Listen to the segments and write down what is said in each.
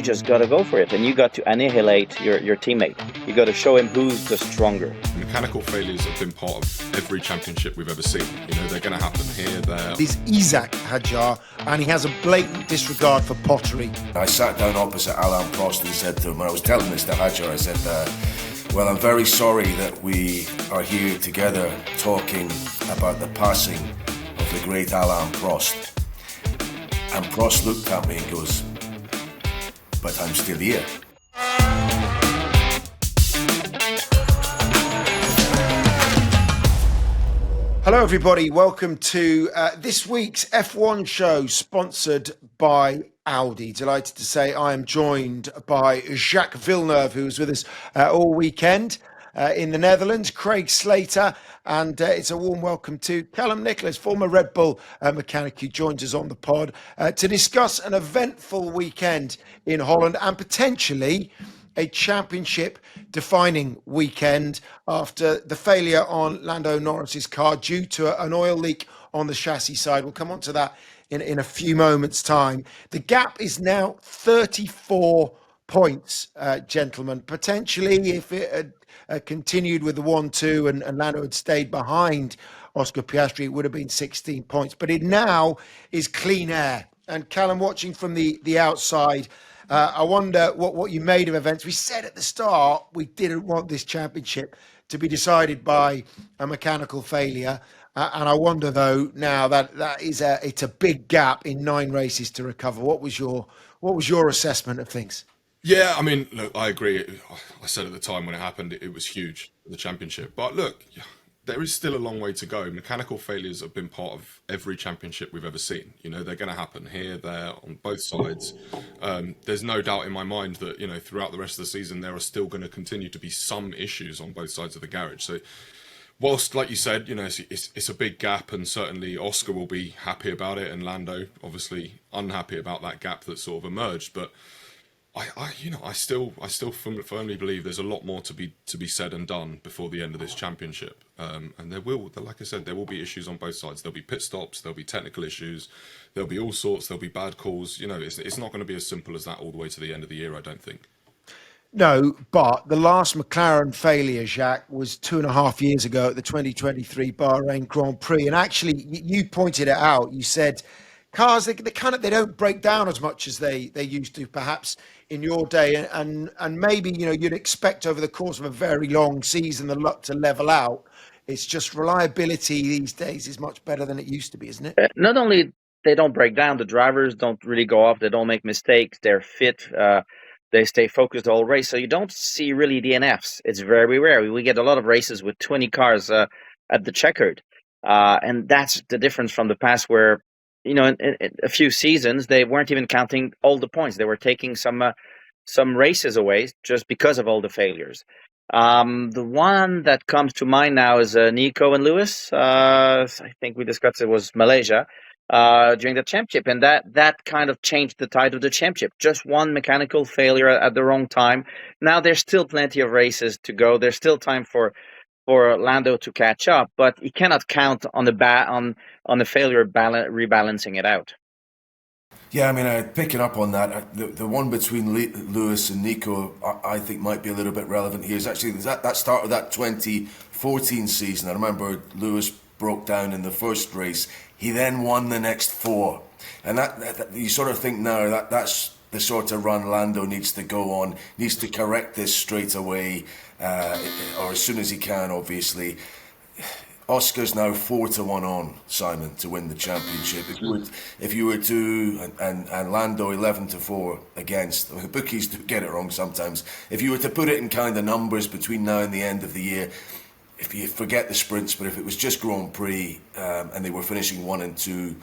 just got to go for it, and you got to annihilate your teammate. You got to show him who's the stronger. Mechanical failures have been part of every championship we've ever seen. You know, they're going to happen here, there. He's Isack Hadjar, and he has a blatant disregard for pottery. I sat down opposite Alain Prost and said to him, when I was telling this to Hadjar, I said, well, I'm very sorry that we are here together talking about the passing of the great Alain Prost. And Prost looked at me and goes, but I'm still here. Hello everybody, welcome to this week's F1 show sponsored by Audi. Delighted to say I am joined by Jacques Villeneuve, who was with us all weekend in the Netherlands, Craig Slater, and it's a warm welcome to Calum Nicholas, former Red Bull mechanic, who joins us on the pod to discuss an eventful weekend in Holland and potentially a championship-defining weekend after the failure on Lando Norris's car due to an oil leak on the chassis side. We'll come on to that in a few moments' time. The gap is now 34 points, gentlemen. Potentially, if it had continued with the 1-2 and Lando had stayed behind Oscar Piastri, it would have been 16 points. But it now is clean air. And Calum, watching from the outside, I wonder what you made of events. We said at the start we didn't want this championship to be decided by a mechanical failure, and I wonder though now that it's a big gap in 9 races to recover. What was your assessment of things? Yeah, I mean, look, I agree. I said at the time when it happened, it was huge, the championship. But look, there is still a long way to go. Mechanical failures have been part of every championship we've ever seen. You know, they're going to happen here, there, on both sides. There's no doubt in my mind that, you know, throughout the rest of the season, there are still going to continue to be some issues on both sides of the garage. So whilst, like you said, you know, it's a big gap, and certainly Oscar will be happy about it, and Lando obviously unhappy about that gap that sort of emerged. But I still firmly believe there's a lot more to be said and done before the end of this championship. And there will, like I said, there will be issues on both sides. There'll be pit stops, there'll be technical issues, there'll be all sorts, there'll be bad calls. You know, it's not going to be as simple as that all the way to the end of the year, I don't think. No, but the last McLaren failure, Jacques, was 2.5 years ago at the 2023 Bahrain Grand Prix. And actually, you pointed it out. You said cars, they don't break down as much as they used to, perhaps in your day, and maybe, you know, you'd expect over the course of a very long season the luck to level out. It's just reliability these days is much better than it used to be, isn't it? Not only they don't break down, the drivers don't really go off, they don't make mistakes, they're fit, they stay focused the whole race, so you don't see really DNFs. It's very rare. We get a lot of races with 20 cars at the checkered, and that's the difference from the past where, you know, in a few seasons, they weren't even counting all the points. They were taking some races away just because of all the failures. The one that comes to mind now is Nico and Lewis. I think we discussed it was Malaysia during the championship, and that kind of changed the tide of the championship. Just one mechanical failure at the wrong time. Now there's still plenty of races to go. There's still time for Lando to catch up, but he cannot count on the failure rebalancing it out. Yeah, I mean, picking up on that, the one between Lewis and Nico, I think might be a little bit relevant here. Is actually that start of that 2014 season. I remember Lewis broke down in the first race. He then won the next 4, and that you sort of think now that's the sort of run Lando needs to go on, needs to correct this straight away, or as soon as he can, obviously. Oscar's now 4-1 on, Simon, to win the championship. If you were to, and Lando 11-4 against, the bookies do get it wrong sometimes. If you were to put it in kind of numbers between now and the end of the year, if you forget the sprints, but if it was just Grand Prix and they were finishing 1 and 2,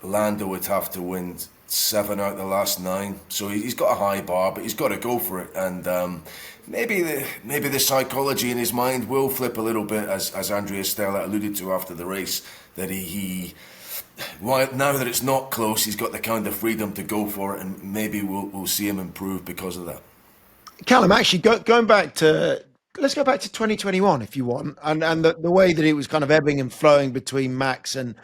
Lando would have to win 7 out of the last 9. So he's got a high bar, but he's got to go for it. And maybe the psychology in his mind will flip a little bit, as Andrea Stella alluded to after the race, that he now that it's not close, he's got the kind of freedom to go for it, and maybe we'll see him improve because of that. Calum, actually, going back to, let's go back to 2021 if you want, and the way that it was kind of ebbing and flowing between Max and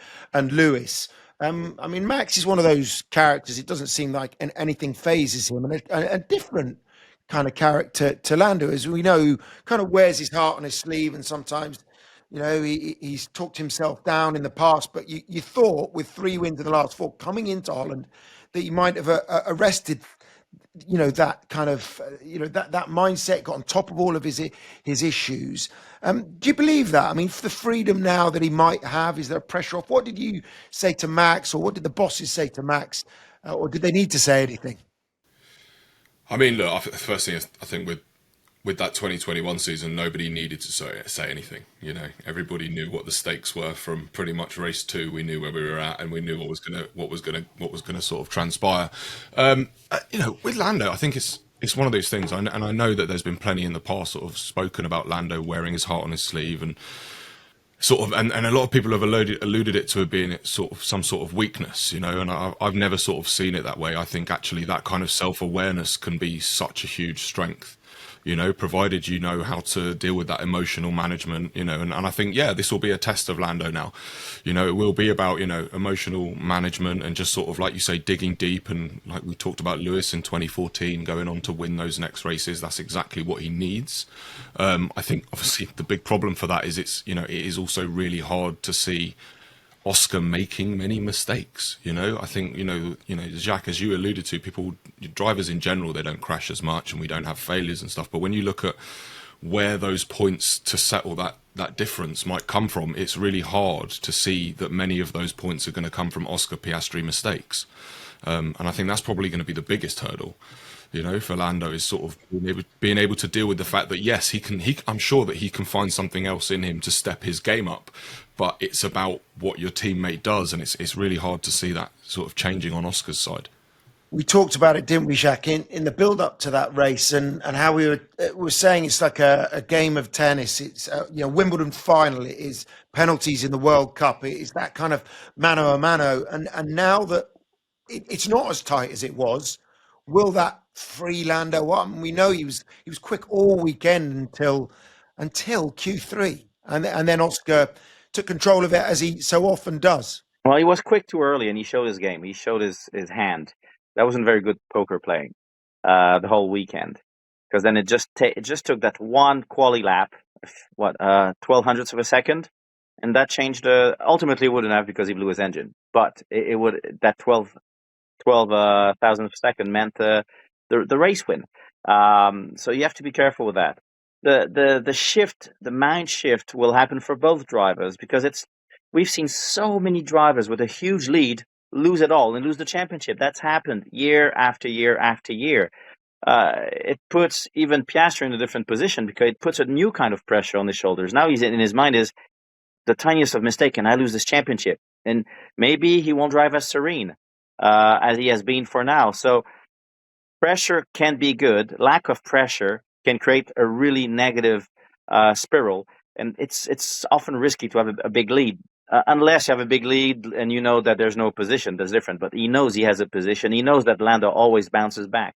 Lewis. I mean, Max is one of those characters. It doesn't seem like anything phases him, and a different kind of character to Lando, as we know, who kind of wears his heart on his sleeve, and sometimes, he's talked himself down in the past. But you thought with 3 wins in the last 4 coming into Holland that you might have arrested that kind of that mindset, got on top of all of his issues. Do you believe that? I mean, for the freedom now that he might have, is there pressure off? What did you say to Max, or what did the bosses say to Max, or did they need to say anything? I mean, look, the first thing is, I think with that 2021 season, nobody needed to say anything. Everybody knew what the stakes were from pretty much race 2. We knew where we were at, and we knew what was gonna sort of transpire. With Lando, I think it's one of those things, and I know that there's been plenty in the past sort of spoken about Lando wearing his heart on his sleeve, and sort of, and a lot of people have alluded it to being sort of some sort of weakness, and I've never sort of seen it that way. I think actually that kind of self-awareness can be such a huge strength, provided you know how to deal with that emotional management, and I think, this will be a test of Lando now. It will be about, emotional management and just sort of, like you say, digging deep. And like we talked about Lewis in 2014, going on to win those next races, that's exactly what he needs. I think obviously the big problem for that is it is also really hard to see Oscar making many mistakes. I think, Jacques, as you alluded to, drivers in general, they don't crash as much and we don't have failures and stuff. But when you look at where those points to settle that difference might come from, it's really hard to see that many of those points are going to come from Oscar Piastri mistakes. And I think that's probably going to be the biggest hurdle, for Lando, is sort of being able to deal with the fact that, yes, I'm sure that he can find something else in him to step his game up, but it's about what your teammate does, and it's really hard to see that sort of changing on Oscar's side. We talked about it, didn't we, Jacques, in the build-up to that race, and how we were saying it's like a game of tennis. It's Wimbledon final. It is penalties in the World Cup. It is that kind of mano a mano, and now that it's not as tight as it was, will that free Lando up? We know he was quick all weekend until Q3, and then Oscar took control of it, as he so often does. Well, he was quick too early, and he showed his game. He showed his hand. That wasn't very good poker playing the whole weekend, because then it just took that one quali lap, 12 hundredths of a second, and that changed. Ultimately, it wouldn't have, because he blew his engine, but it would, that 12 thousandth of a second meant the race win. So you have to be careful with that. The shift, the mind shift, will happen for both drivers, because we've seen so many drivers with a huge lead lose it all and lose the championship. That's happened year after year after year. It puts even Piastri in a different position, because it puts a new kind of pressure on his shoulders. Now he's in his mind is the tiniest of mistake and I lose this championship, and maybe he won't drive as serene as he has been for now. So pressure can be good. Lack of pressure can create a really negative spiral, and it's often risky to have a big lead. Unless you have a big lead and you know that there's no position, that's different. But he knows he has a position. He knows that Lando always bounces back.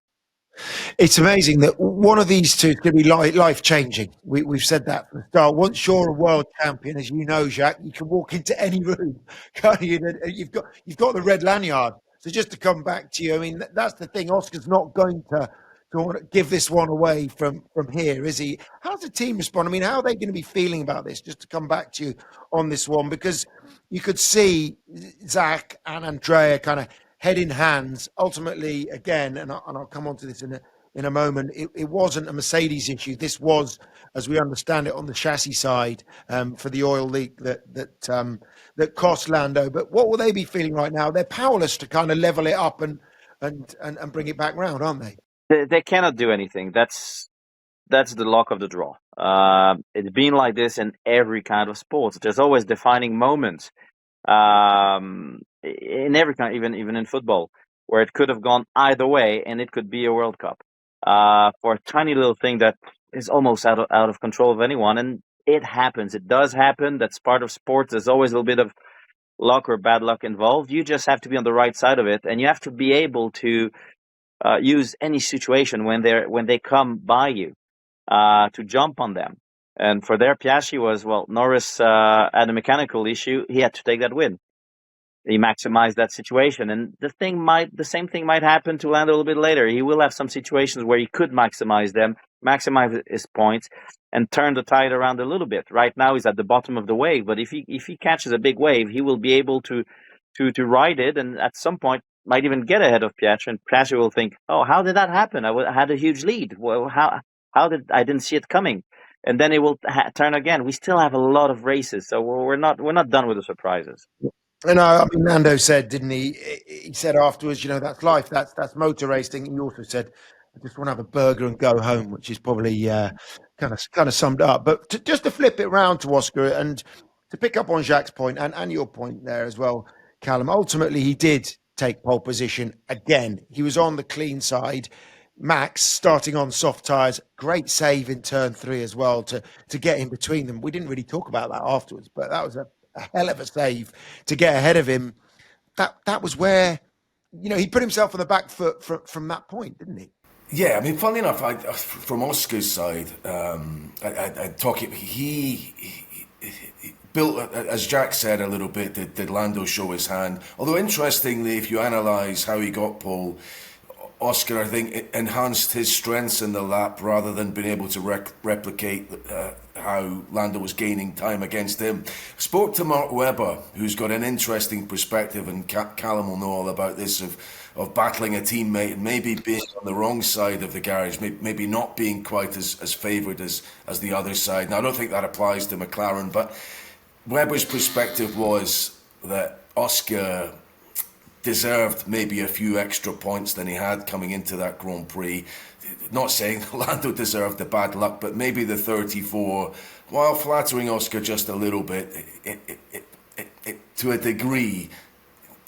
It's amazing that one of these two is going to be life-changing. We've said that from the start. Once you're a world champion, as you know, Jacques, you can walk into any room, can't you? You've got the red lanyard. So just to come back to you, I mean, that's the thing. Oscar's not going to give this one away from here, is he? How's the team respond? I mean, how are they going to be feeling about this? Just to come back to you on this one, because you could see Zach and Andrea kind of head in hands. Ultimately, again, and I'll come on to this in a moment, it wasn't a Mercedes issue. This was, as we understand it, on the chassis side, for the oil leak that cost Lando. But what will they be feeling right now? They're powerless to kind of level it up and bring it back round, aren't they? They cannot do anything. That's the luck of the draw. It's been like this in every kind of sport. There's always defining moments in every kind, even in football, where it could have gone either way, and it could be a World Cup for a tiny little thing that is almost out of control of anyone. And it happens. It does happen. That's part of sports. There's always a little bit of luck or bad luck involved. You just have to be on the right side of it, and you have to be able to use any situation when they come by you to jump on them. And for their Piastri was, Norris had a mechanical issue. He had to take that win. he maximized that situation. And the same thing might happen to Lando a little bit later. He will have some situations where he could maximize them, maximize his points, and turn the tide around a little bit. Right now, he's at the bottom of the wave, but if he catches a big wave, he will be able to ride it, and at some point might even get ahead of Piastri. And Piastri will think, "Oh, how did that happen? I had a huge lead. Well, how did I didn't see it coming?" And then it will turn again. We still have a lot of races, so we're not done with the surprises. And I mean, Nando said, didn't he? He said afterwards, that's life. That's motor racing. He also said, "I just want to have a burger and go home," which is probably kind of summed up. But just to flip it around to Oscar and to pick up on Jacques' point and your point there as well, Calum. Ultimately, he did take pole position again. He was on the clean side. Max starting on soft tyres, great save in turn 3 as well to get in between them. We didn't really talk about that afterwards, but that was a hell of a save to get ahead of him. That was where, he put himself on the back foot from that point, didn't he? Yeah, I mean, funnily enough, from Oscar's side, he built, as Jack said a little bit, did Lando show his hand? Although interestingly, if you analyse how he got pole, Oscar, I think, enhanced his strengths in the lap rather than being able to replicate how Lando was gaining time against him. Spoke to Mark Webber, who's got an interesting perspective, and Calum will know all about this, of battling a teammate and maybe being on the wrong side of the garage, maybe not being quite as favoured as the other side. Now, I don't think that applies to McLaren, but Webber's perspective was that Oscar deserved maybe a few extra points than he had coming into that Grand Prix. Not saying Lando deserved the bad luck, but maybe the 34, while flattering Oscar just a little bit, to a degree,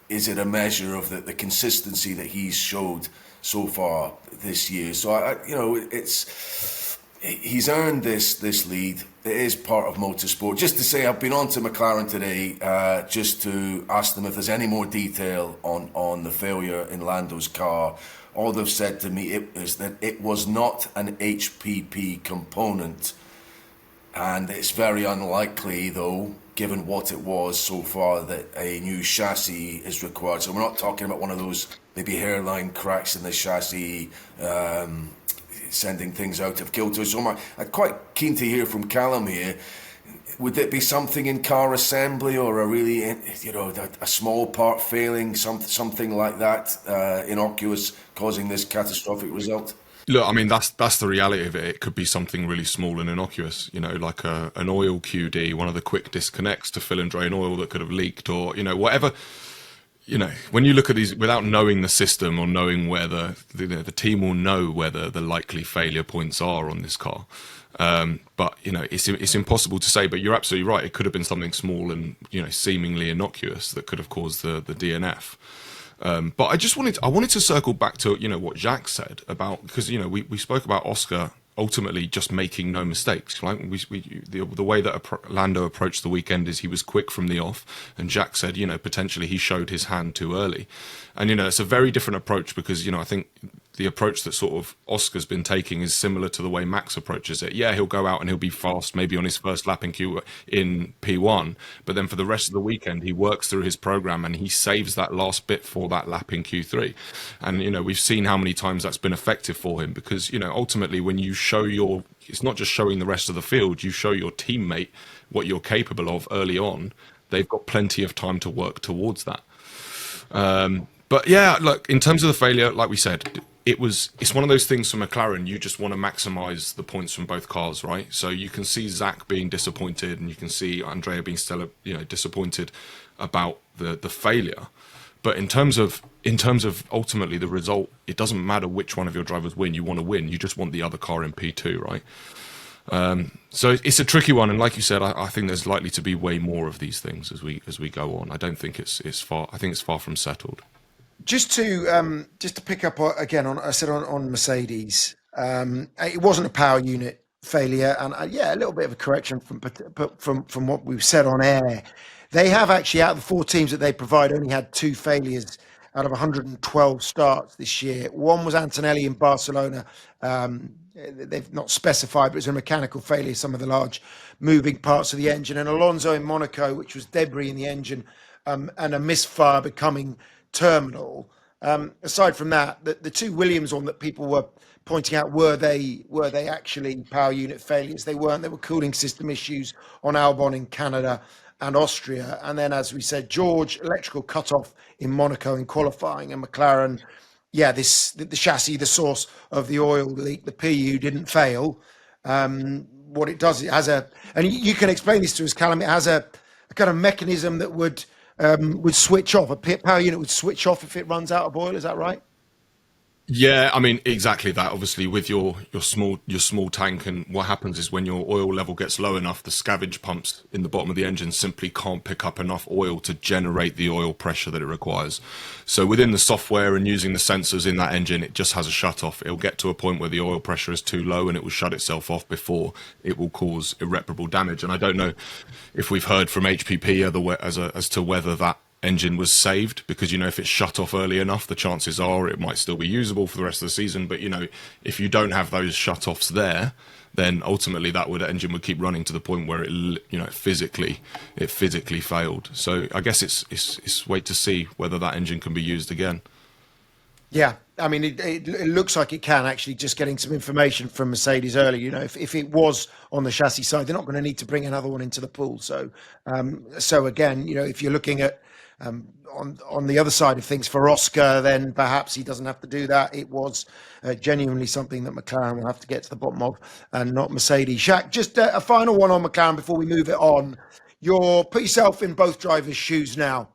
is it a measure of the consistency that he's showed so far this year? So he's earned this lead. It is part of motorsport. Just to say, I've been on to McLaren today just to ask them if there's any more detail on the failure in Lando's car. All they've said to me is that it was not an HPP component, and it's very unlikely, though, given what it was so far, that a new chassis is required. So we're not talking about one of those maybe hairline cracks in the chassis, sending things out of kilter. So I'm quite keen to hear from Calum here. Would it be something in car assembly, or a really, a small part failing, something like that, innocuous, causing this catastrophic result? Look, I mean, that's the reality of it. It could be something really small and innocuous, like an oil QD, one of the quick disconnects to fill and drain oil that could have leaked, or, whatever. When you look at these without knowing the system or knowing where the team will know where the likely failure points are on this car. But it's impossible to say. But you're absolutely right. It could have been something small and seemingly innocuous that could have caused the DNF. But I wanted to circle back to what Jacques said about, because we spoke about Oscar ultimately just making no mistakes. Right? The way that Lando approached the weekend is he was quick from the off, and Jacques said potentially he showed his hand too early, and it's a very different approach, because I think the approach that sort of Oscar's been taking is similar to the way Max approaches it. Yeah, he'll go out and he'll be fast, maybe on his first lap in P1, but then for the rest of the weekend, he works through his program and he saves that last bit for that lap in Q3. And, we've seen how many times that's been effective for him, because, ultimately when you show it's not just showing the rest of the field, you show your teammate what you're capable of early on, they've got plenty of time to work towards that. But yeah, look, in terms of the failure, like we said, it's one of those things for McLaren. You just want to maximize the points from both cars, right? So you can see Zach being disappointed, and you can see Andrea being still, disappointed about the failure. But in terms of ultimately the result, it doesn't matter which one of your drivers win. You want to win. You just want the other car in P2, right? So it's a tricky one, and like you said, I think there's likely to be way more of these things as we go on. I don't think it's far. I think it's far from settled. Just to pick up again on, I said on Mercedes, it wasn't a power unit failure, and a little bit of a correction from what we've said on air. They have actually, out of the 4 teams that they provide, only had 2 failures out of 112 starts this year. One was Antonelli in Barcelona. They've not specified, but it was a mechanical failure, some of the large moving parts of the engine, and Alonso in Monaco, which was debris in the engine and a misfire becoming terminal. Aside from that, the two Williams one that people were pointing out, were they actually power unit failures? They weren't. There were cooling system issues on Albon in Canada and Austria. And then, as we said, George, electrical cutoff in Monaco in qualifying, and McLaren, the chassis, the source of the oil leak, the PU didn't fail. What it does, it has and you can explain this to us, Calum, it has a kind of mechanism that would switch off. A power unit would switch off if it runs out of oil. Is that right? Yeah, I mean, exactly that. Obviously, with your small tank, and what happens is when your oil level gets low enough, the scavenge pumps in the bottom of the engine simply can't pick up enough oil to generate the oil pressure that it requires. So within the software and using the sensors in that engine, it just has a shut off. It'll get to a point where the oil pressure is too low, and it will shut itself off before it will cause irreparable damage. And I don't know if we've heard from HPP as to whether that engine was saved, because if it's shut off early enough, the chances are it might still be usable for the rest of the season. But if you don't have those shut offs there, then ultimately that engine would keep running to the point where it physically failed. So I guess it's wait to see whether that engine can be used again. Yeah, I mean, it looks like it can, actually, just getting some information from Mercedes earlier. If it was on the chassis side, they're not going to need to bring another one into the pool. So again, if you're looking at on the other side of things for Oscar, then perhaps he doesn't have to do that. It was genuinely something that McLaren will have to get to the bottom of, and not Mercedes. Jacques, just a final one on McLaren before we move it on. Put yourself in both drivers' shoes now.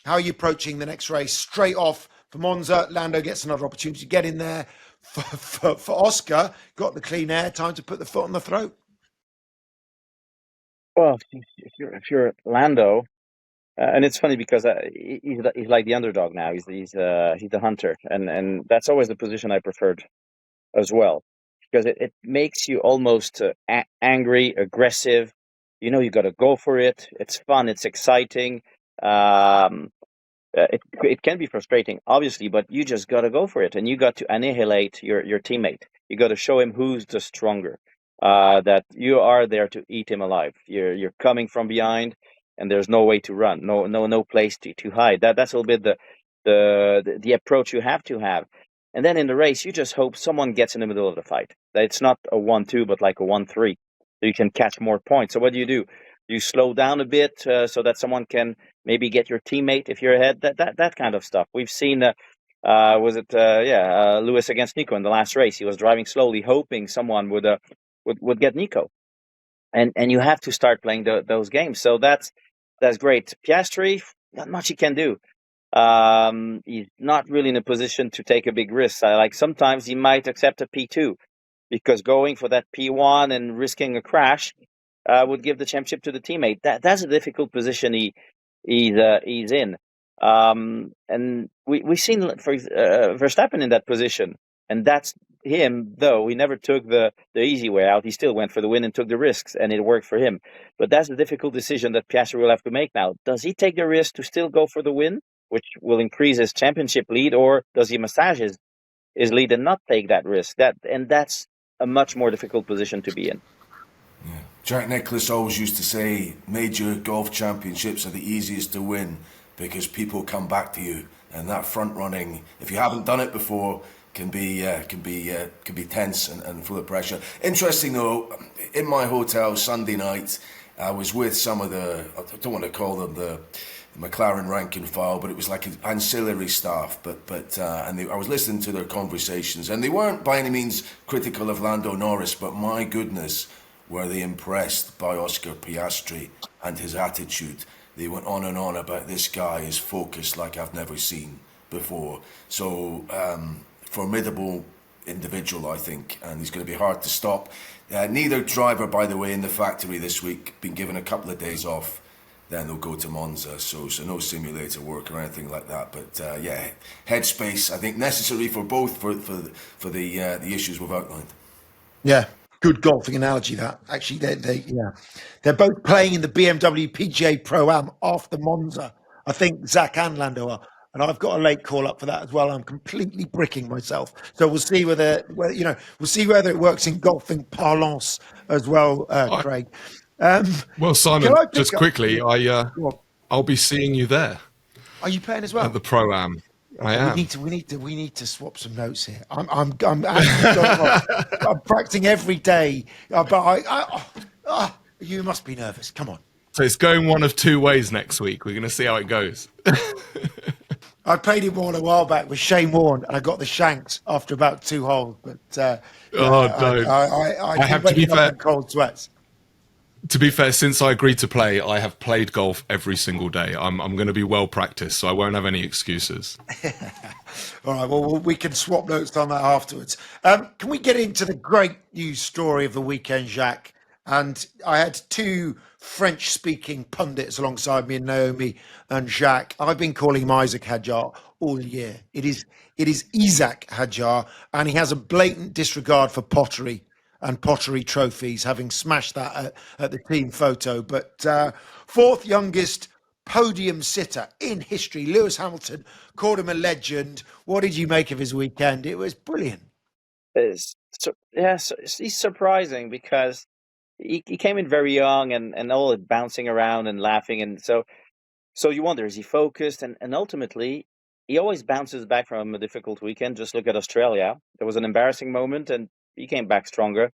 How are you approaching the next race? Straight off for Monza, Lando gets another opportunity to get in there. For Oscar, got the clean air, time to put the foot on the throat. Well, if you're Lando, and it's funny because he's like the underdog now. He's the hunter, and that's always the position I preferred as well, because it makes you almost angry, aggressive. You got to go for it. It's fun. It's exciting. It can be frustrating, obviously, but you just got to go for it, and you got to annihilate your teammate. You got to show him who's the stronger. That you are there to eat him alive. You're coming from behind, and there's no way to run, no place to hide. That's a little bit the approach you have to have. And then in the race, you just hope someone gets in the middle of the fight. That it's not a 1-2, but like a 1-3, so you can catch more points. So what do? You slow down a bit so that someone can maybe get your teammate if you're ahead. That kind of stuff. We've seen. Lewis against Nico in the last race? He was driving slowly, hoping someone would get Nico, and you have to start playing those games. So that's great. Piastri, not much he can do. He's not really in a position to take a big risk. Sometimes he might accept a P2, because going for that P1 and risking a crash would give the championship to the teammate. That's a difficult position he's in. And we've seen Verstappen in that position, and that's him. Though he never took the easy way out, he still went for the win and took the risks, and it worked for him. But that's the difficult decision that Piastri will have to make now. Does he take the risk to still go for the win, which will increase his championship lead, or does he massage his lead and not take that risk? That's a much more difficult position to be in. Yeah. Jack Nicklaus always used to say major golf championships are the easiest to win because people come back to you, and that front running, if you haven't done it before, can be tense and full of pressure. Interesting though, in my hotel Sunday night, I was with some of I don't want to call them the McLaren rank and file, but it was like ancillary staff. I was listening to their conversations, and they weren't by any means critical of Lando Norris, but my goodness, were they impressed by Oscar Piastri and his attitude. They went on and on about this guy is focused like I've never seen before. So formidable individual, I think, and he's going to be hard to stop. Neither driver, by the way, in the factory this week been given a couple of days off. Then they'll go to Monza, so no simulator work or anything like that. But headspace, I think, necessary for both for the issues we've outlined. Yeah, good golfing analogy. That actually, they're both playing in the BMW PGA Pro-Am after Monza. I think Zach and Lando are, and I've got a late call up for that as well. I'm completely bricking myself, so we'll see whether it works in golfing parlance as well, Craig. Well, Simon, just quickly, I I'll be seeing you there Are you playing as well? at the Pro-Am. I am. We need to swap some notes here. I'm actually going on. I'm practicing every day, but you must be nervous. Come on. So it's going one of two ways next week. We're going to see how it goes. I played him one a while back with Shane Warne, and I got the shanks after about 2 holes. But don't. I have to be fair. Cold sweats. To be fair, since I agreed to play, I have played golf every single day. I'm going to be well practiced, so I won't have any excuses. All right, well, we can swap notes on that afterwards. Can we get into the great news story of the weekend, Jacques? And I had 2 French-speaking pundits alongside me, Naomi and Jacques. I've been calling him Isack Hadjar all year. It is Isack Hadjar, and he has a blatant disregard for pottery and pottery trophies, having smashed that at the team photo. But 4th youngest podium sitter in history, Lewis Hamilton, called him a legend. What did you make of his weekend? It was brilliant. He's surprising because he came in very young and all bouncing around and laughing. And so you wonder, is he focused? And ultimately, he always bounces back from a difficult weekend. Just look at Australia. There was an embarrassing moment and he came back stronger.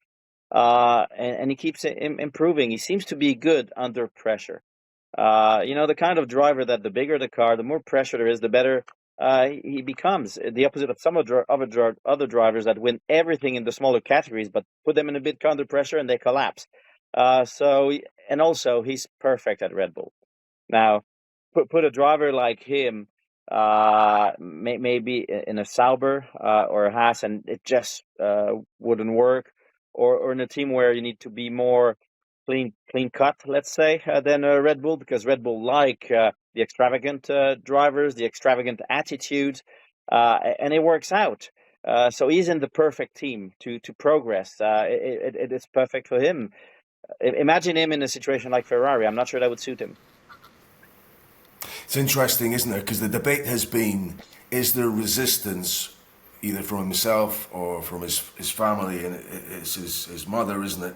And he keeps improving. He seems to be good under pressure. The kind of driver that the bigger the car, the more pressure there is, the better he becomes. The opposite of some other drivers that win everything in the smaller categories, but put them in a bit under pressure and they collapse. And also he's perfect at Red Bull. Now, put a driver like him maybe in a Sauber or a Haas, and it just wouldn't work. Or in a team where you need to be more clean cut, let's say, than Red Bull, because Red Bull like the extravagant drivers, the extravagant attitudes, and it works out. So he's in the perfect team to progress. It is perfect for him. Imagine him in a situation like Ferrari. I'm not sure that would suit him. It's interesting, isn't it? Because the debate has been, is there resistance either from himself or from his family, and it's his mother, isn't it?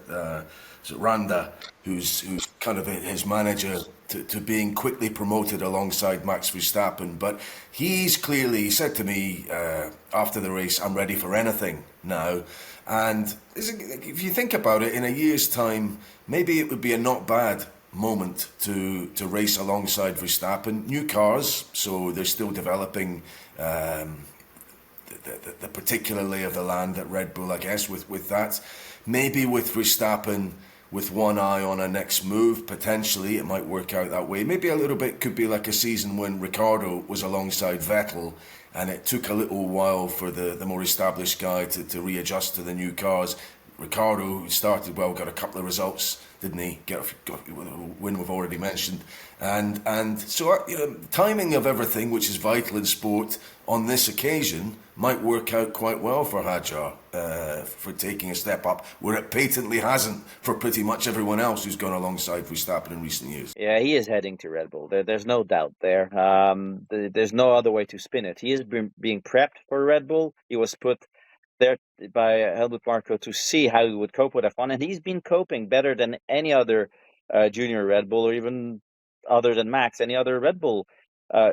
Is it Randa, who's kind of his manager, to being quickly promoted alongside Max Verstappen. But he said to me after the race, I'm ready for anything now. And if you think about it, in a year's time, maybe it would be a not bad moment to race alongside Verstappen. New cars, so they're still developing the particular lay of the land at Red Bull, I guess, with that. Maybe with Verstappen, with one eye on a next move, potentially it might work out that way. Maybe a little bit could be like a season when Ricciardo was alongside Vettel, and it took a little while for the more established guy to readjust to the new cars. Ricciardo, who started well, got a couple of results, didn't he? Got a win we've already mentioned. And so, timing of everything, which is vital in sport, on this occasion might work out quite well for Hadjar for taking a step up, where it patently hasn't for pretty much everyone else who's gone alongside Verstappen in recent years. Yeah, he is heading to Red Bull. There's no doubt there. There's no other way to spin it. He is being prepped for Red Bull. He was put there by Helmut Marko to see how he would cope with F1, and he's been coping better than any other junior Red Bull, or even other than Max, any other Red Bull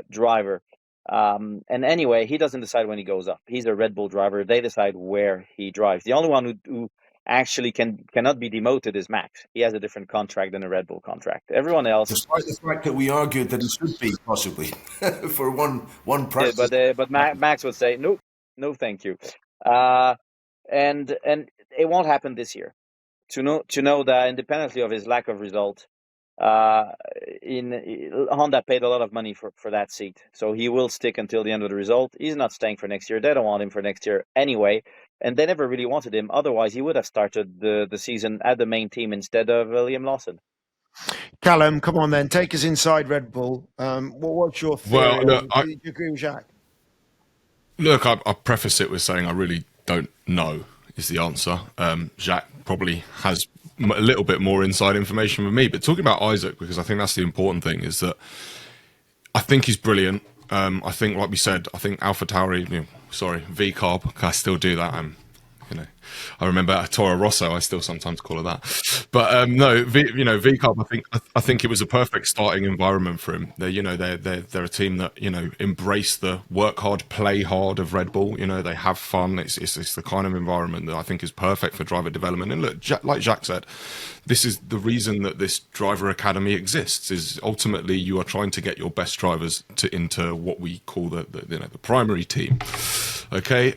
driver. And anyway, he doesn't decide when he goes up. He's a Red Bull driver. They decide where he drives. The only one who actually cannot be demoted is Max. He has a different contract than a Red Bull contract. Everyone else, despite the fact that we argued that he should be possibly for one practice. But Max would say no, thank you. And it won't happen this year. To know that independently of his lack of result, Honda paid a lot of money for that seat, so he will stick until the end of the result. He's not staying for next year. They don't want him for next year anyway, and they never really wanted him. Otherwise, he would have started the season at the main team instead of Liam Lawson. Calum, come on then, take us inside Red Bull. What's your theory? Well, look, do you agree with Jacques? Look, I preface it with saying I really don't know is the answer. Jacques probably has a little bit more inside information than me. But talking about Isack, because I think that's the important thing, is that I think he's brilliant. I think, like we said, I think AlphaTauri, V-Carb, I still do that. I remember Toro Rosso. I still sometimes call her that. But no, V Cup. I think it was a perfect starting environment for him. They're a team that embrace the work hard, play hard of Red Bull. They have fun. It's the kind of environment that I think is perfect for driver development. And look, like Jacques said, this is the reason that this driver academy exists. Is ultimately you are trying to get your best drivers into what we call the primary team. Okay.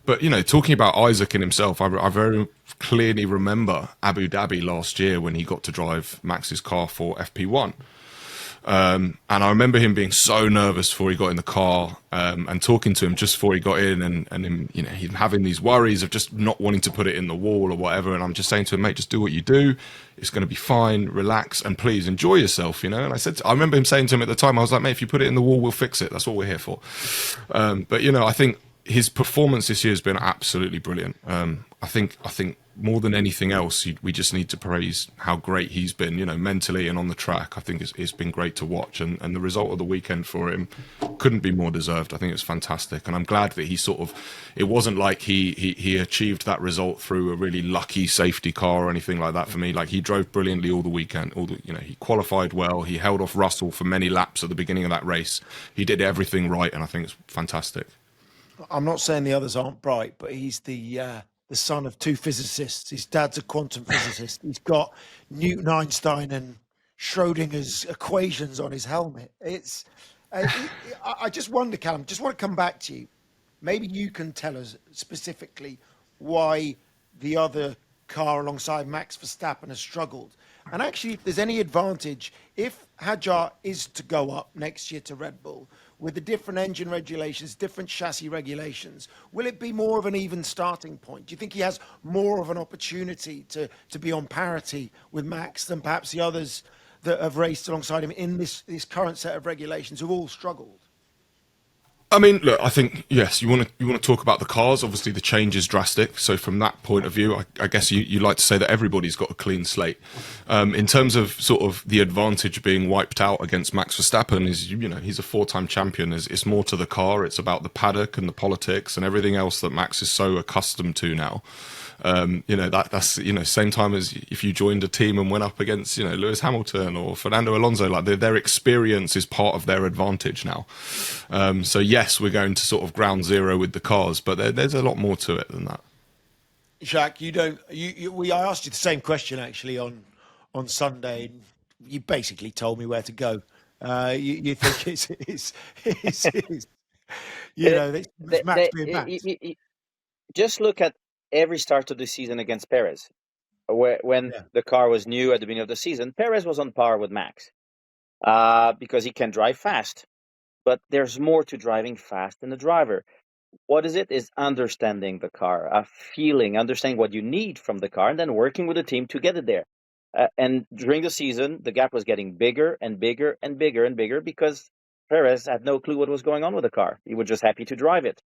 But talking about Isack and himself, I very clearly remember Abu Dhabi last year when he got to drive Max's car for FP1. And I remember him being so nervous before he got in the car, and talking to him just before he got in, and him, him having these worries of just not wanting to put it in the wall or whatever. And I'm just saying to him, mate, just do what you do. It's going to be fine. Relax and please enjoy yourself. And I remember him saying to him at the time, I was like, mate, if you put it in the wall, we'll fix it. That's what we're here for. But I think his performance this year has been absolutely brilliant. I think more than anything else, we just need to praise how great he's been, mentally and on the track. I think it's been great to watch, and the result of the weekend for him couldn't be more deserved. I think it's fantastic, and I'm glad that it wasn't like he achieved that result through a really lucky safety car or anything like that for me. Like, he drove brilliantly all the weekend. He qualified well. He held off Russell for many laps at the beginning of that race. He did everything right, and I think it's fantastic. I'm not saying the others aren't bright, but he's the son of two physicists. His dad's a quantum physicist. He's got Newton, Einstein, and Schrodinger's equations on his helmet. I just wonder, Calum, just want to come back to you. Maybe you can tell us specifically why the other car alongside Max Verstappen has struggled. And actually, if there's any advantage, if Hadjar is to go up next year to Red Bull, with the different engine regulations, different chassis regulations, will it be more of an even starting point? Do you think he has more of an opportunity to be on parity with Max than perhaps the others that have raced alongside him in this current set of regulations who've all struggled? I mean, look, I think, yes, you want to talk about the cars. Obviously, the change is drastic. So from that point of view, I guess you like to say that everybody's got a clean slate. In terms of sort of the advantage being wiped out against Max Verstappen is, he's a 4-time champion. It's more to the car. It's about the paddock and the politics and everything else that Max is so accustomed to now. That's same time as if you joined a team and went up against Lewis Hamilton or Fernando Alonso, like their experience is part of their advantage now. So yes, we're going to sort of ground zero with the cars, but there's a lot more to it than that. Jacques, I asked you the same question actually on Sunday, and you basically told me where to go. You think it's Max being backed. Just look at every start of the season against Perez. When the car was new at the beginning of the season, Perez was on par with Max because he can drive fast. But there's more to driving fast than the driver. What is it? Is understanding the car, understanding what you need from the car, and then working with the team to get it there. And during the season, the gap was getting bigger and bigger and bigger and bigger because Perez had no clue what was going on with the car. He was just happy to drive it.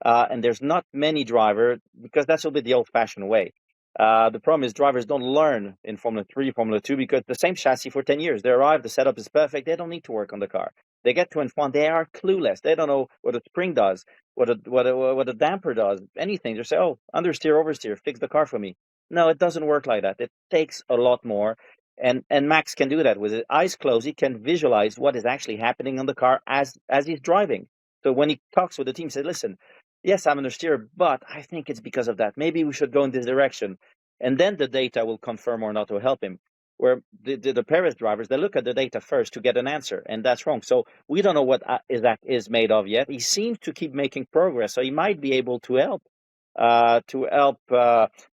And there's not many drivers, because that's a bit the old-fashioned way. The problem is drivers don't learn in Formula 3, Formula 2, because the same chassis for 10 years. They arrive, the setup is perfect. They don't need to work on the car. They get to F1, they are clueless. They don't know what a spring does, what a damper does, anything. They say, oh, understeer, oversteer, fix the car for me. No, it doesn't work like that. It takes a lot more. And Max can do that with his eyes closed. He can visualize what is actually happening on the car as he's driving. So when he talks with the team, he says, listen, yes, I'm understeer, but I think it's because of that. Maybe we should go in this direction. And then the data will confirm or not to help him. Where the Perez drivers, they look at the data first to get an answer, and that's wrong. So we don't know what Isack is made of yet. He seems to keep making progress, so he might be able to help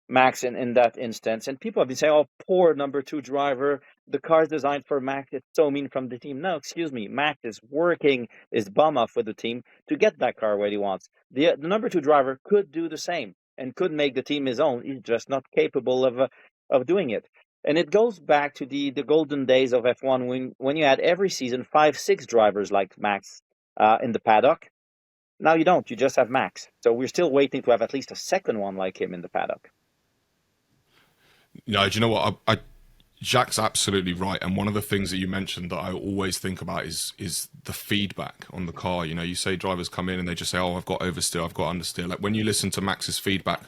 Max in that instance. And people have been saying, oh, poor number 2 driver. The car's designed for Max. It's so mean from the team. No, excuse me. Max is working his bum off with the team to get that car where he wants. The number 2 driver could do the same and could make the team his own. He's just not capable of doing it. And it goes back to the golden days of F1 when you had every season 5-6 drivers like Max in the paddock. Now you don't. You just have Max. So we're still waiting to have at least a second one like him in the paddock. No, do you know what? Jacques absolutely right, and one of the things that you mentioned that I always think about is the feedback on the car. You know, you say drivers come in and they just say, "Oh, I've got oversteer, I've got understeer." Like when you listen to Max's feedback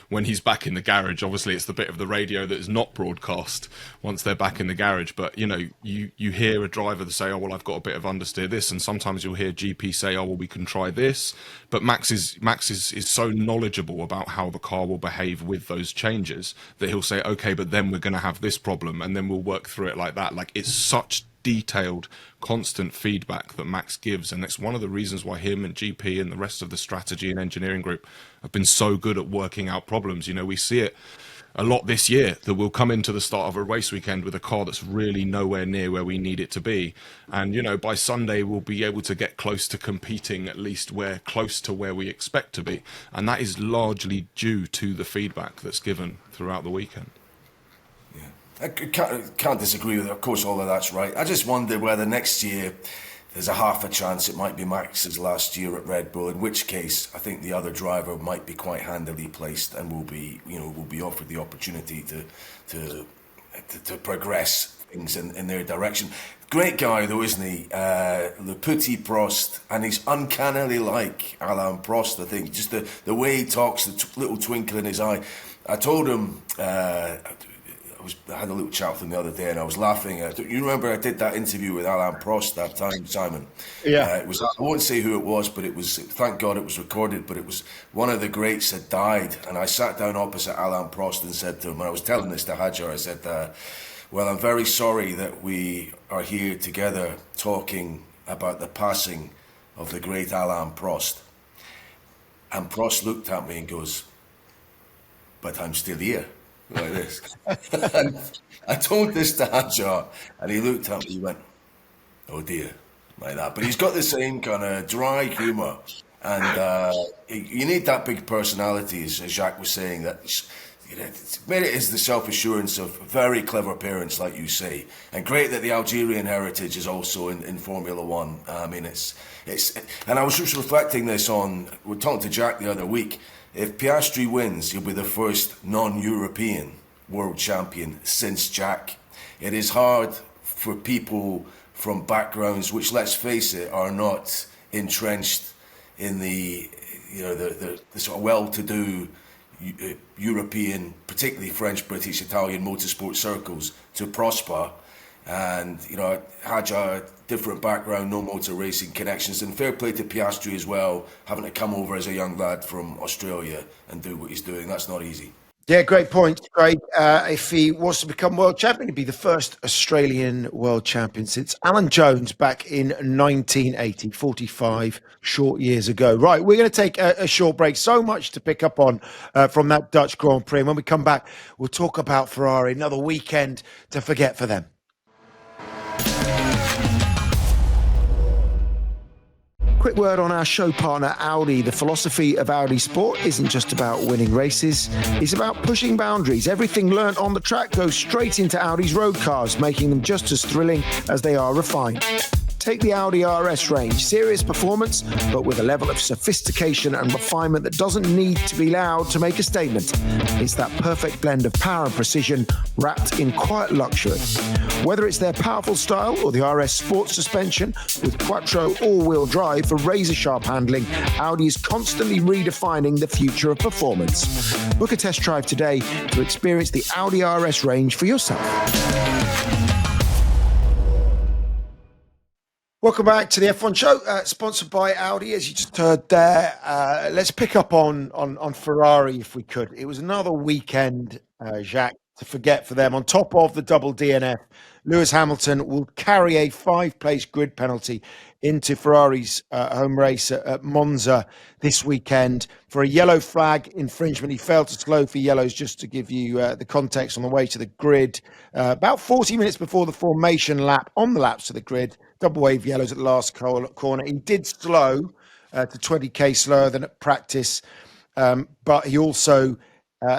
when he's back in the garage, obviously it's the bit of the radio that is not broadcast once they're back in the garage. But you know, you hear a driver that say, "Oh, well, I've got a bit of understeer this," and sometimes you'll hear GP say, "Oh, well, we can try this." But Max is so knowledgeable about how the car will behave with those changes that he'll say, "Okay, but then we're going to have this problem, and then we'll work through it like that." Like it's such detailed, constant feedback that Max gives, and it's one of the reasons why him and GP and the rest of the strategy and engineering group have been so good at working out problems. You know, we see it a lot this year that we'll come into the start of a race weekend with a car that's really nowhere near where we need it to be, and you know, by Sunday we'll be able to get close to competing, at least where close to where we expect to be, and that is largely due to the feedback that's given throughout the weekend. I can't disagree with it. Of course, all of that's right. I just wonder whether next year there's a half a chance it might be Max's last year at Red Bull, in which case I think the other driver might be quite handily placed and will be offered the opportunity to progress things in their direction. Great guy though, isn't he? Le Petit Prost, and he's uncannily like Alain Prost, I think. Just the way he talks, the little twinkle in his eye. I told him, I had a little chat with him the other day, and I was laughing. You remember I did that interview with Alain Prost that time, Simon? Yeah. It was. I won't say who it was, but it was. Thank God it was recorded. But it was one of the greats had died, and I sat down opposite Alain Prost and said to him, and I was telling this to Hadjar, I said, "Well, I'm very sorry that we are here together talking about the passing of the great Alain Prost." And Prost looked at me and goes, "But I'm still here." Like this. And I told this to Hadjar, and he looked at me, he went, "Oh dear," like that. But he's got the same kind of dry humour, and you need that big personality, as Jacques was saying. That maybe it is the self-assurance of very clever parents, like you say, and great that the Algerian heritage is also in Formula One. I mean, it's, and I was just reflecting this on. We were talking to Jack the other week. If Piastri wins, he'll be the first non-European world champion since Jack. It is hard for people from backgrounds which, let's face it, are not entrenched in the sort of well-to-do European, particularly French, British, Italian motorsport circles to prosper. And, you know, Hadjar, different background, no motor racing connections, and fair play to Piastri as well, having to come over as a young lad from Australia and do what he's doing. That's not easy. Yeah, great point. Great. If he was to become world champion, he'd be the first Australian world champion since Alan Jones back in 1980, 45 short years ago. Right, we're going to take a short break. So much to pick up on from that Dutch Grand Prix. And when we come back, we'll talk about Ferrari, another weekend to forget for them. Quick word on our show partner, Audi. The philosophy of Audi Sport isn't just about winning races. It's about pushing boundaries. Everything learnt on the track goes straight into Audi's road cars, making them just as thrilling as they are refined. Take the Audi RS range. Serious performance, but with a level of sophistication and refinement that doesn't need to be loud to make a statement. It's that perfect blend of power and precision wrapped in quiet luxury. Whether it's their powerful style or the RS Sport suspension with Quattro all-wheel drive for razor-sharp handling, Audi is constantly redefining the future of performance. Book a test drive today to experience the Audi RS range for yourself. Welcome back to the F1 show, sponsored by Audi, as you just heard there. Let's pick up on Ferrari, if we could. It was another weekend, Jacques, to forget for them. On top of the double DNF, Lewis Hamilton will carry a 5-place grid penalty into Ferrari's home race at Monza this weekend for a yellow flag infringement. He failed to slow for yellows, just to give you the context on the way to the grid. About 40 minutes before the formation lap, on the laps to the grid, double wave yellows at the last corner. He did slow to 20k slower than at practice, but he also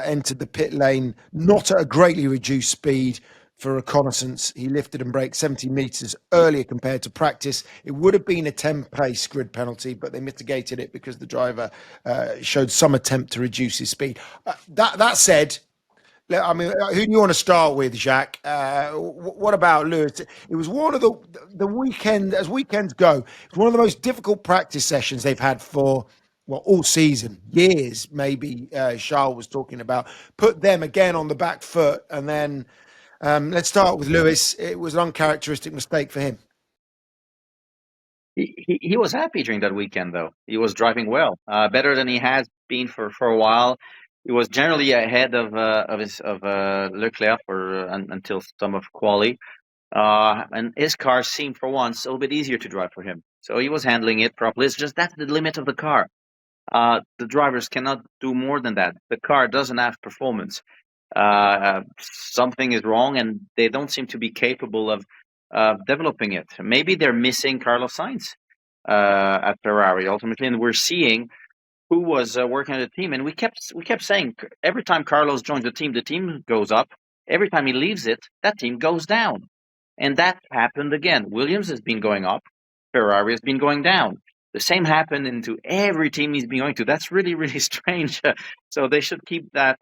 entered the pit lane not at a greatly reduced speed for reconnaissance. He lifted and braked 70 metres earlier compared to practice. It would have been a 10-place grid penalty, but they mitigated it because the driver showed some attempt to reduce his speed. That said, I mean, who do you want to start with, Jacques? What about Lewis? It was one of the weekend, as weekends go, it's one of the most difficult practice sessions they've had for, well, all season, years, maybe. Charles was talking about, put them again on the back foot. And then let's start with Lewis. It was an uncharacteristic mistake for him. He was happy during that weekend, though. He was driving well, better than he has been for a while. He was generally ahead of Leclerc until some of quali, and his car seemed for once a little bit easier to drive for him. So he was handling it properly. It's just that's the limit of the car. The drivers cannot do more than that. The car doesn't have performance. Something is wrong, and they don't seem to be capable of developing it. Maybe they're missing Carlos Sainz at Ferrari ultimately, and we're seeing who was working on the team, and we kept saying every time Carlos joins the team goes up. Every time he leaves it, that team goes down, and that happened again. Williams has been going up, Ferrari has been going down. The same happened into every team he's been going to. That's really, really strange. So they should keep that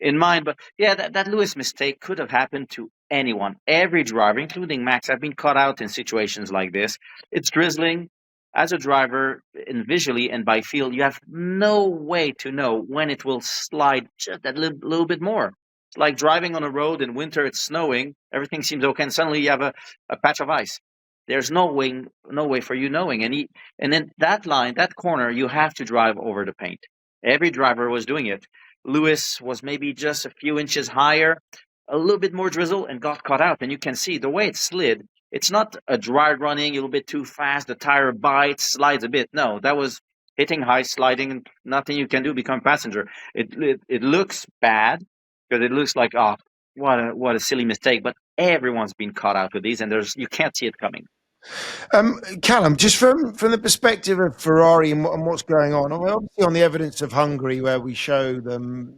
in mind. But yeah, that Lewis mistake could have happened to anyone. Every driver, including Max, have been caught out in situations like this. It's drizzling. As a driver, and visually and by feel, you have no way to know when it will slide just that little bit more. It's like driving on a road in winter, it's snowing, everything seems okay, and suddenly you have a patch of ice. There's no way for you knowing. And then that corner, you have to drive over the paint. Every driver was doing it. Lewis was maybe just a few inches higher, a little bit more drizzle, and got caught out. And you can see the way it slid. It's not a dry running, a little bit too fast, the tire bites, slides a bit. No, that was hitting high, sliding, and nothing you can do, become passenger. It looks bad because it looks like, oh, what a silly mistake. But everyone's been caught out with these, and you can't see it coming. Calum, just from the perspective of Ferrari and what's going on, obviously on the evidence of Hungary, where we show them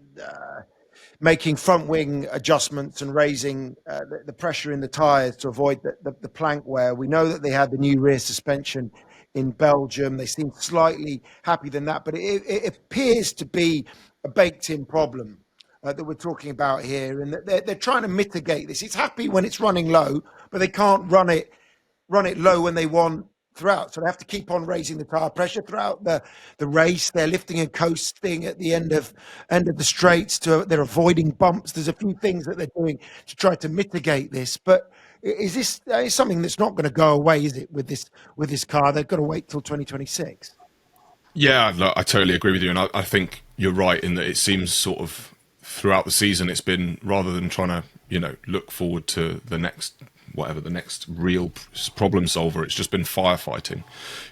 making front wing adjustments and raising the pressure in the tyres to avoid the plank wear. We know that they had the new rear suspension in Belgium. They seem slightly happy than that, but it appears to be a baked-in problem that we're talking about here, and that they're trying to mitigate this. It's happy when it's running low, but they can't run it low when they want throughout. So they have to keep on raising the tire pressure throughout the race. They're lifting and coasting at the end of the straights. They're avoiding bumps. There's a few things that they're doing to try to mitigate this. But is this something that's not going to go away? Is it with this car? They've got to wait till 2026. Yeah, look, I totally agree with you, and I think you're right in that it seems sort of throughout the season it's been, rather than trying to look forward to the next real problem solver, it's just been firefighting.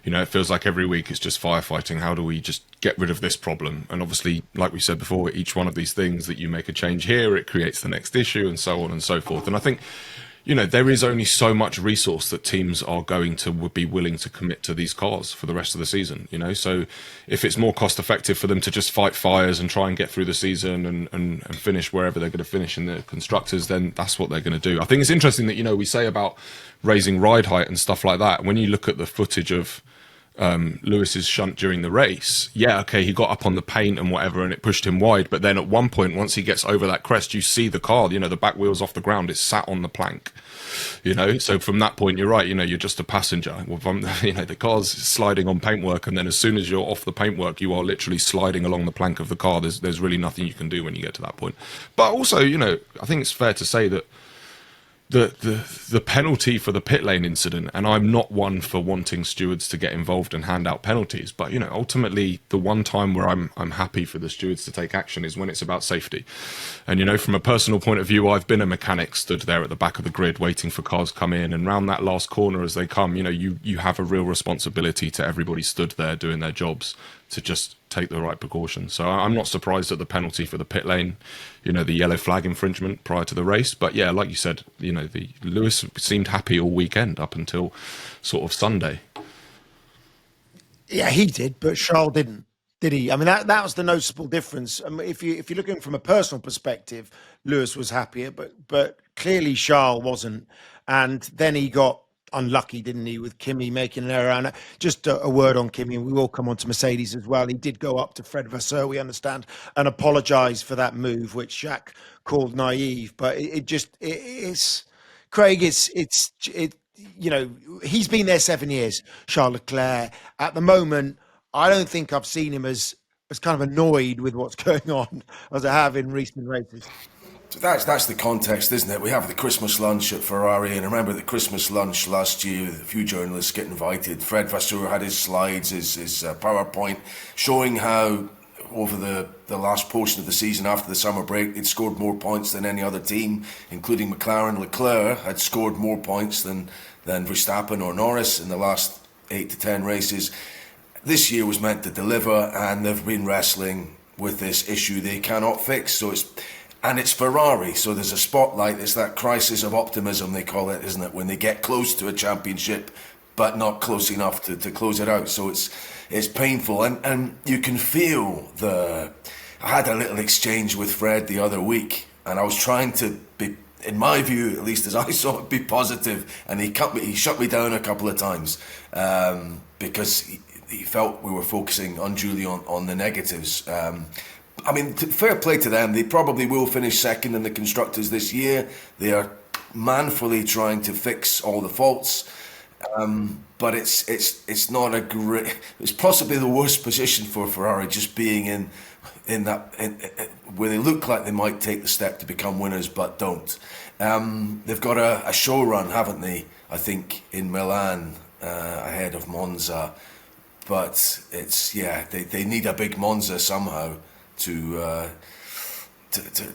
It feels like every week it's just firefighting. How do we just get rid of this problem? And obviously, like we said before, each one of these things that you make a change here, it creates the next issue, and so on and so forth. And I think there is only so much resource that teams are going to be willing to commit to these cars for the rest of the season. So if it's more cost effective for them to just fight fires and try and get through the season and finish wherever they're going to finish in the constructors, then that's what they're going to do. I think it's interesting that, we say about raising ride height and stuff like that. When you look at the footage of Lewis's shunt during the race, he got up on the paint and whatever, and it pushed him wide. But then at one point, once he gets over that crest, you see the car, the back wheel's off the ground, it's sat on the plank. So from that point, you're right, you're just a passenger. The car's sliding on paintwork, and then as soon as you're off the paintwork, you are literally sliding along the plank of the car. There's really nothing you can do when you get to that point. But also, I think it's fair to say that the penalty for the pit lane incident, and I'm not one for wanting stewards to get involved and hand out penalties, but ultimately the one time where I'm happy for the stewards to take action is when it's about safety. And from a personal point of view, I've been a mechanic stood there at the back of the grid waiting for cars come in, and round that last corner as they come, you have a real responsibility to everybody stood there doing their jobs to just take the right precautions. So I'm not surprised at the penalty for the pit lane, the yellow flag infringement prior to the race. But yeah, like you said, the Lewis seemed happy all weekend up until sort of Sunday. Yeah, he did, but Charles didn't, did he? I mean, that was the noticeable difference. I mean, if you're looking from a personal perspective, Lewis was happier, but clearly Charles wasn't. And then he got unlucky, didn't he, with Kimi making an error. And just a word on Kimi, and we will come on to Mercedes as well. He did go up to Fred Vasseur, we understand, and apologise for that move, which Jacques called naive. But it's Craig. You know, he's been there 7 years, Charles Leclerc. At the moment, I don't think I've seen him as kind of annoyed with what's going on as I have in recent races. That's the context, isn't it? We have the Christmas lunch at Ferrari, and I remember the Christmas lunch last year, a few journalists get invited. Fred Vasseur had his slides, his PowerPoint, showing how over the last portion of the season after the summer break, they'd scored more points than any other team, including McLaren. Leclerc had scored more points than Verstappen or Norris in the last 8 to 10 races. This year was meant to deliver, and they've been wrestling with this issue they cannot fix. So it's Ferrari, so there's a spotlight. It's that crisis of optimism, they call it, isn't it? When they get close to a championship, but not close enough to close it out. So it's painful, and you can feel I had a little exchange with Fred the other week, and I was trying to be, in my view, at least as I saw it, be positive, and he shut me down a couple of times because he felt we were focusing unduly on the negatives. I mean, fair play to them. They probably will finish second in the constructors this year. They are manfully trying to fix all the faults, but it's not a great. It's possibly the worst position for Ferrari, just being in that where they look like they might take the step to become winners, but don't. They've got a show run, haven't they? I think in Milan ahead of Monza, but they need a big Monza somehow to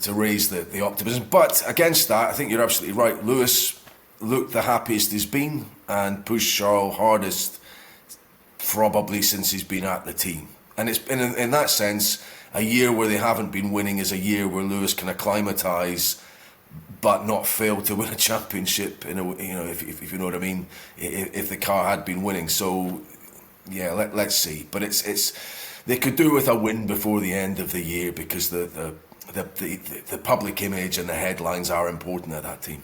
raise the optimism. But against that, I think you're absolutely right. Lewis looked the happiest he's been and pushed Charles hardest probably since he's been at the team. And it's in that sense, a year where they haven't been winning is a year where Lewis can acclimatise but not fail to win a championship if you know what I mean, if the car had been winning. So yeah, let's see. But it's they could do with a win before the end of the year, because the public image and the headlines are important at that team.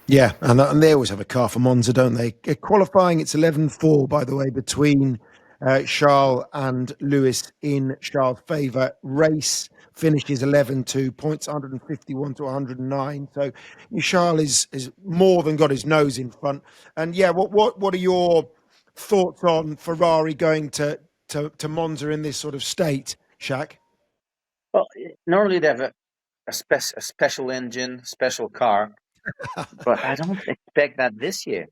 Yeah, and they always have a car for Monza, don't they? Qualifying, it's 11-4, by the way, between Charles and Lewis in Charles' favour. Race finishes 11-2, points 151 to 109. So Charles is more than got his nose in front. And yeah, what are your thoughts on Ferrari going to Monza in this sort of state, Jacques? Well, normally they have a special engine, special car, but I don't expect that this year.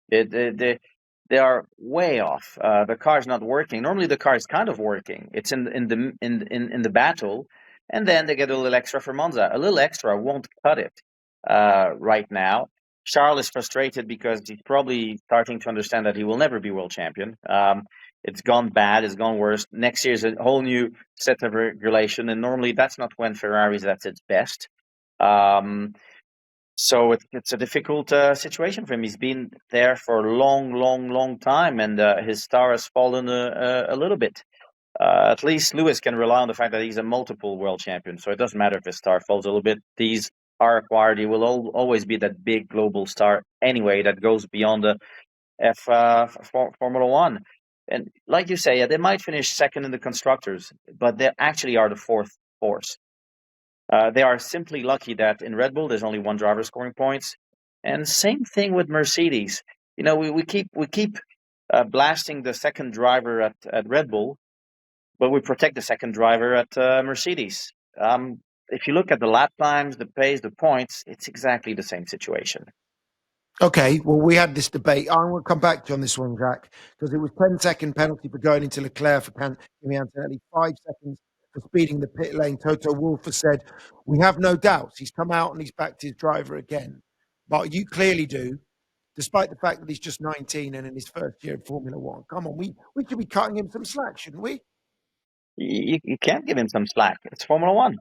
They are way off. The car's not working. Normally the car is kind of working. It's in the battle, and then they get a little extra for Monza. A little extra won't cut it right now. Charles is frustrated because he's probably starting to understand that he will never be world champion. It's gone bad. It's gone worse. Next year's a whole new set of regulation, and normally that's not when Ferrari's at its best. So it's a difficult situation for him. He's been there for a long time, and his star has fallen a little bit. At least Lewis can rely on the fact that he's a multiple world champion, so it doesn't matter if his star falls a little bit. These are acquired. He will always be that big global star anyway that goes beyond the Formula One. And like you say, they might finish second in the constructors, but they actually are the fourth force. They are simply lucky that in Red Bull there's only one driver scoring points, and same thing with Mercedes. You know, we keep blasting the second driver at Red Bull, but we protect the second driver at Mercedes. If you look at the lap times, the pace, the points, it's exactly the same situation. Okay, well, we had this debate. I want to come back to you on this one, Jacques, because it was 10-second penalty for going into Leclerc for Kimi Antonelli, 5 seconds for speeding the pit lane. Toto Wolff has said, we have no doubts. He's come out and he's backed his driver again. But you clearly do, despite the fact that he's just 19 and in his first year of Formula One. Come on, we should be cutting him some slack, shouldn't we? You can't give him some slack. It's Formula One.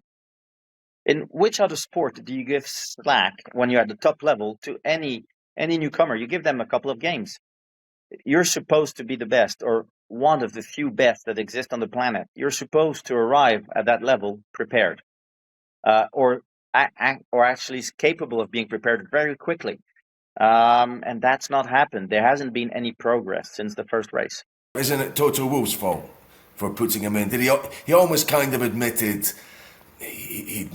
In which other sport do you give slack when you're at the top level to any newcomer? You give them a couple of games. You're supposed to be the best, or one of the few best that exist on the planet. You're supposed to arrive at that level prepared, or actually capable of being prepared very quickly. And that's not happened. There hasn't been any progress since the first race. Isn't it Toto Wolff's fault for putting him in? Did he? He almost kind of admitted he'd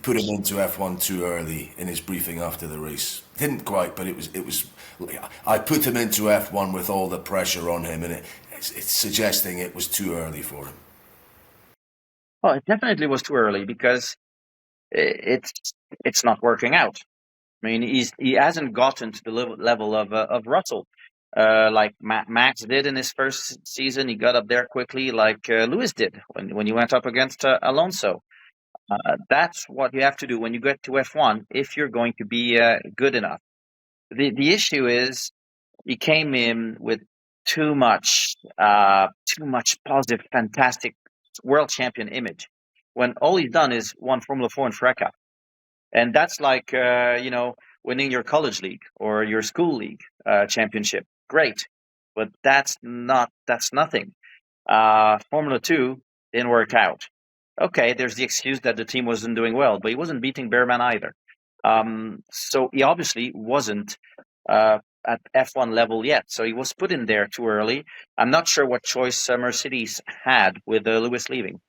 put him into F1 too early in his briefing after the race. Didn't quite, but it was. I put him into F1 with all the pressure on him, and it's suggesting it was too early for him. Well, it definitely was too early because it's not working out. I mean, he hasn't gotten to the level of Russell, like Max did in his first season. He got up there quickly, like Lewis did when he went up against Alonso. That's what you have to do when you get to F1 if you're going to be good enough. The issue is he came in with too much positive, fantastic world champion image, when all he's done is won Formula 4 in FRECA. And that's like, winning your college league or your school league championship. Great. But that's nothing. Formula 2 didn't work out. Okay, there's the excuse that the team wasn't doing well, but he wasn't beating Bearman either. So he obviously wasn't at F1 level yet. So he was put in there too early. I'm not sure what choice Mercedes had with Lewis leaving.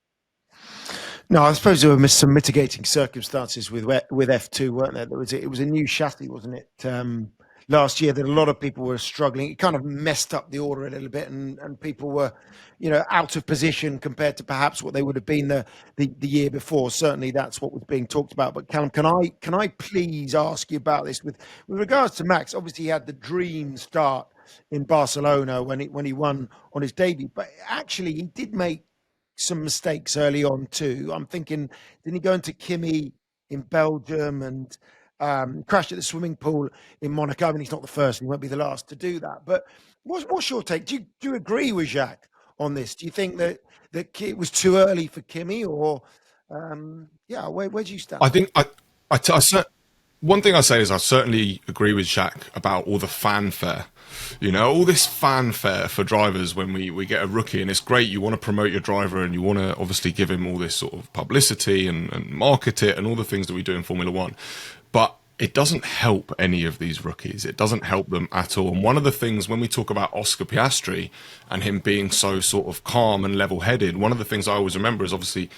No, I suppose there were some mitigating circumstances with F2, weren't there? It was a new chassis, wasn't it? Last year that a lot of people were struggling. It kind of messed up the order a little bit, and people were, out of position compared to perhaps what they would have been the year before. Certainly, that's what was being talked about. But Calum, can I please ask you about this with regards to Max? Obviously, he had the dream start in Barcelona when he won on his debut, but actually he did make some mistakes early on too. I'm thinking, didn't he go into Kimi in Belgium and crashed at the swimming pool in Monaco? I mean, he's not the first and he won't be the last to do that. But what's your take? Do you agree with Jacques on this? Do you think that it was too early for Kimi, or where do you stand? I think one thing I say is I certainly agree with Jacques about all the fanfare. All this fanfare for drivers when we get a rookie, and it's great. You want to promote your driver and you want to obviously give him all this sort of publicity and market it and all the things that we do in Formula One. But it doesn't help any of these rookies. It doesn't help them at all. And one of the things when we talk about Oscar Piastri and him being so sort of calm and level-headed, one of the things I always remember is obviously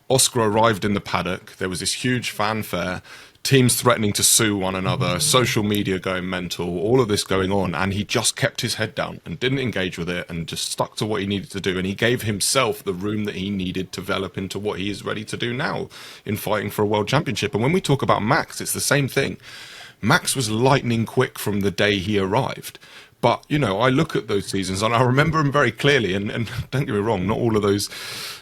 Oscar arrived in the paddock. There was this huge fanfare, teams threatening to sue one another, social media going mental, all of this going on, and he just kept his head down and didn't engage with it and just stuck to what he needed to do. And he gave himself the room that he needed to develop into what he is ready to do now in fighting for a world championship. And when we talk about Max, it's the same thing. Max was lightning quick from the day he arrived. But, I look at those seasons and I remember them very clearly. And don't get me wrong, not all of those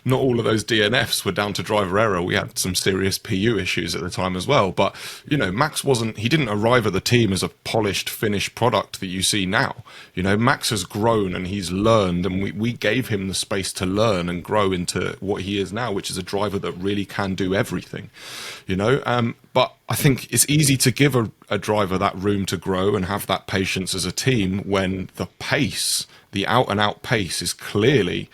DNFs were down to driver error. We had some serious PU issues at the time as well. But, Max he didn't arrive at the team as a polished, finished product that you see now. Max has grown and he's learned, and we gave him the space to learn and grow into what he is now, which is a driver that really can do everything, But I think it's easy to give a driver that room to grow and have that patience as a team when the pace, the out and out pace, is clearly,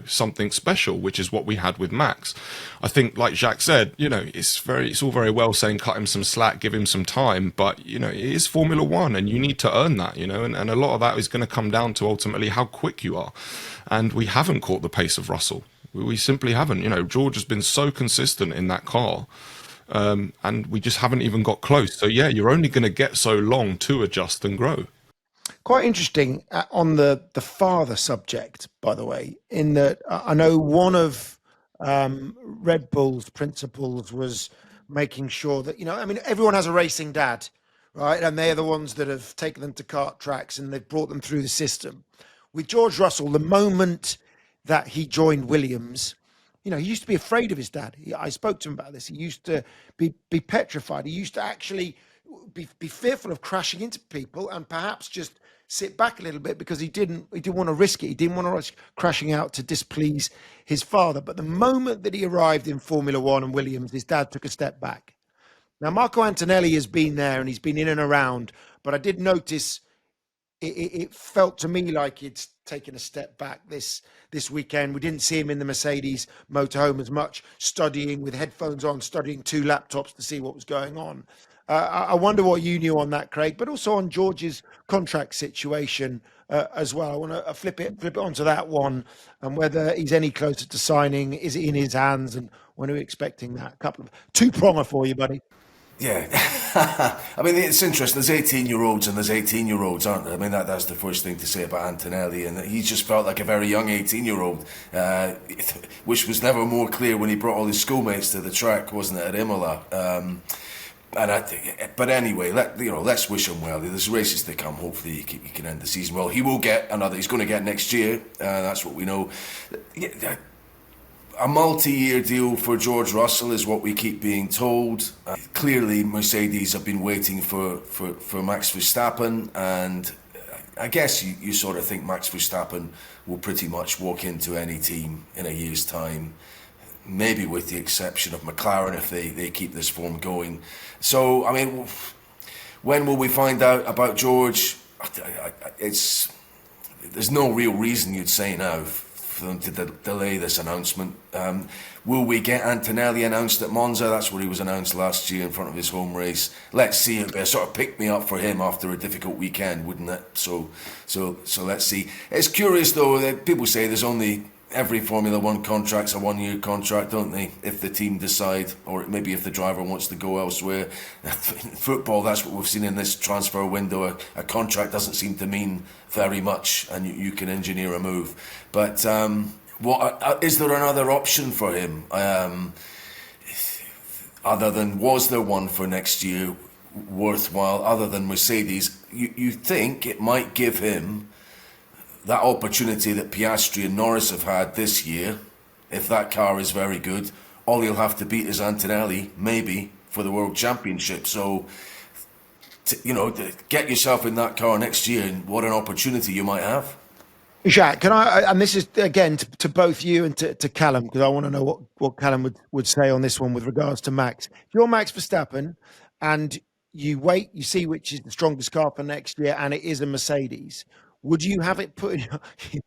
something special, which is what we had with Max. I think, like Jacques said, it's all very well saying cut him some slack, give him some time, but it is Formula One and you need to earn that, and a lot of that is going to come down to ultimately how quick you are. And we haven't caught the pace of Russell. We simply haven't. George has been so consistent in that car. And we just haven't even got close. So yeah, you're only going to get so long to adjust and grow. Quite interesting on the father subject, by the way, in that I know one of Red Bull's principles was making sure that, everyone has a racing dad, right? And they're the ones that have taken them to kart tracks and they've brought them through the system. With George Russell, the moment that he joined Williams, he used to be afraid of his dad. I spoke to him about this. He used to be petrified. He used to actually be fearful of crashing into people and perhaps just sit back a little bit because he didn't want to risk it. He didn't want to risk crashing out to displease his father. But the moment that he arrived in Formula One and Williams, his dad took a step back. Now, Marco Antonelli has been there and he's been in and around, but I did notice it felt to me like it's taken a step back this weekend. We didn't see him in the Mercedes motorhome as much, studying with headphones on, studying two laptops to see what was going on. I wonder what you knew on that, Craig, but also on George's contract situation as well. I want to flip it onto that one, and whether he's any closer to signing. Is it in his hands, and when are we expecting that? Couple of two-pronger for you, buddy. Yeah, I mean, it's interesting. There's 18-year-olds and there's 18-year-olds, aren't there? I mean, that's the first thing to say about Antonelli, and he just felt like a very young 18-year-old, which was never more clear when he brought all his schoolmates to the track, wasn't it, at Imola? But anyway, let's wish him well. There's races to come. Hopefully, he can end the season well. He will get another. He's going to get next year. That's what we know. A multi-year deal for George Russell is what we keep being told. Clearly, Mercedes have been waiting for Max Verstappen, and I guess you sort of think Max Verstappen will pretty much walk into any team in a year's time, maybe with the exception of McLaren if they keep this form going. So, I mean, when will we find out about George? There's no real reason you'd say now for them to delay this announcement. Will we get Antonelli announced at Monza? That's where he was announced last year in front of his home race. Let's see. It'd be a sort of pick-me-up for him after a difficult weekend, wouldn't it? So let's see. It's curious, though, that people say there's only... Every Formula One contract's a one-year contract, don't they? If the team decide, or maybe if the driver wants to go elsewhere. In football, that's what we've seen in this transfer window. A contract doesn't seem to mean very much, and you can engineer a move. But is there another option for him? Other than, was there one for next year worthwhile, other than Mercedes? You think it might give him that opportunity that Piastri and Norris have had this year. If that car is very good, all he'll have to beat is Antonelli, maybe, for the World Championship. So, to get yourself in that car next year, and what an opportunity you might have. Jacques, can I, and this is again to both you and to Calum, because I want to know what Calum would say on this one with regards to Max. If you're Max Verstappen and you wait, you see which is the strongest car for next year, and it is a Mercedes, would you have it put in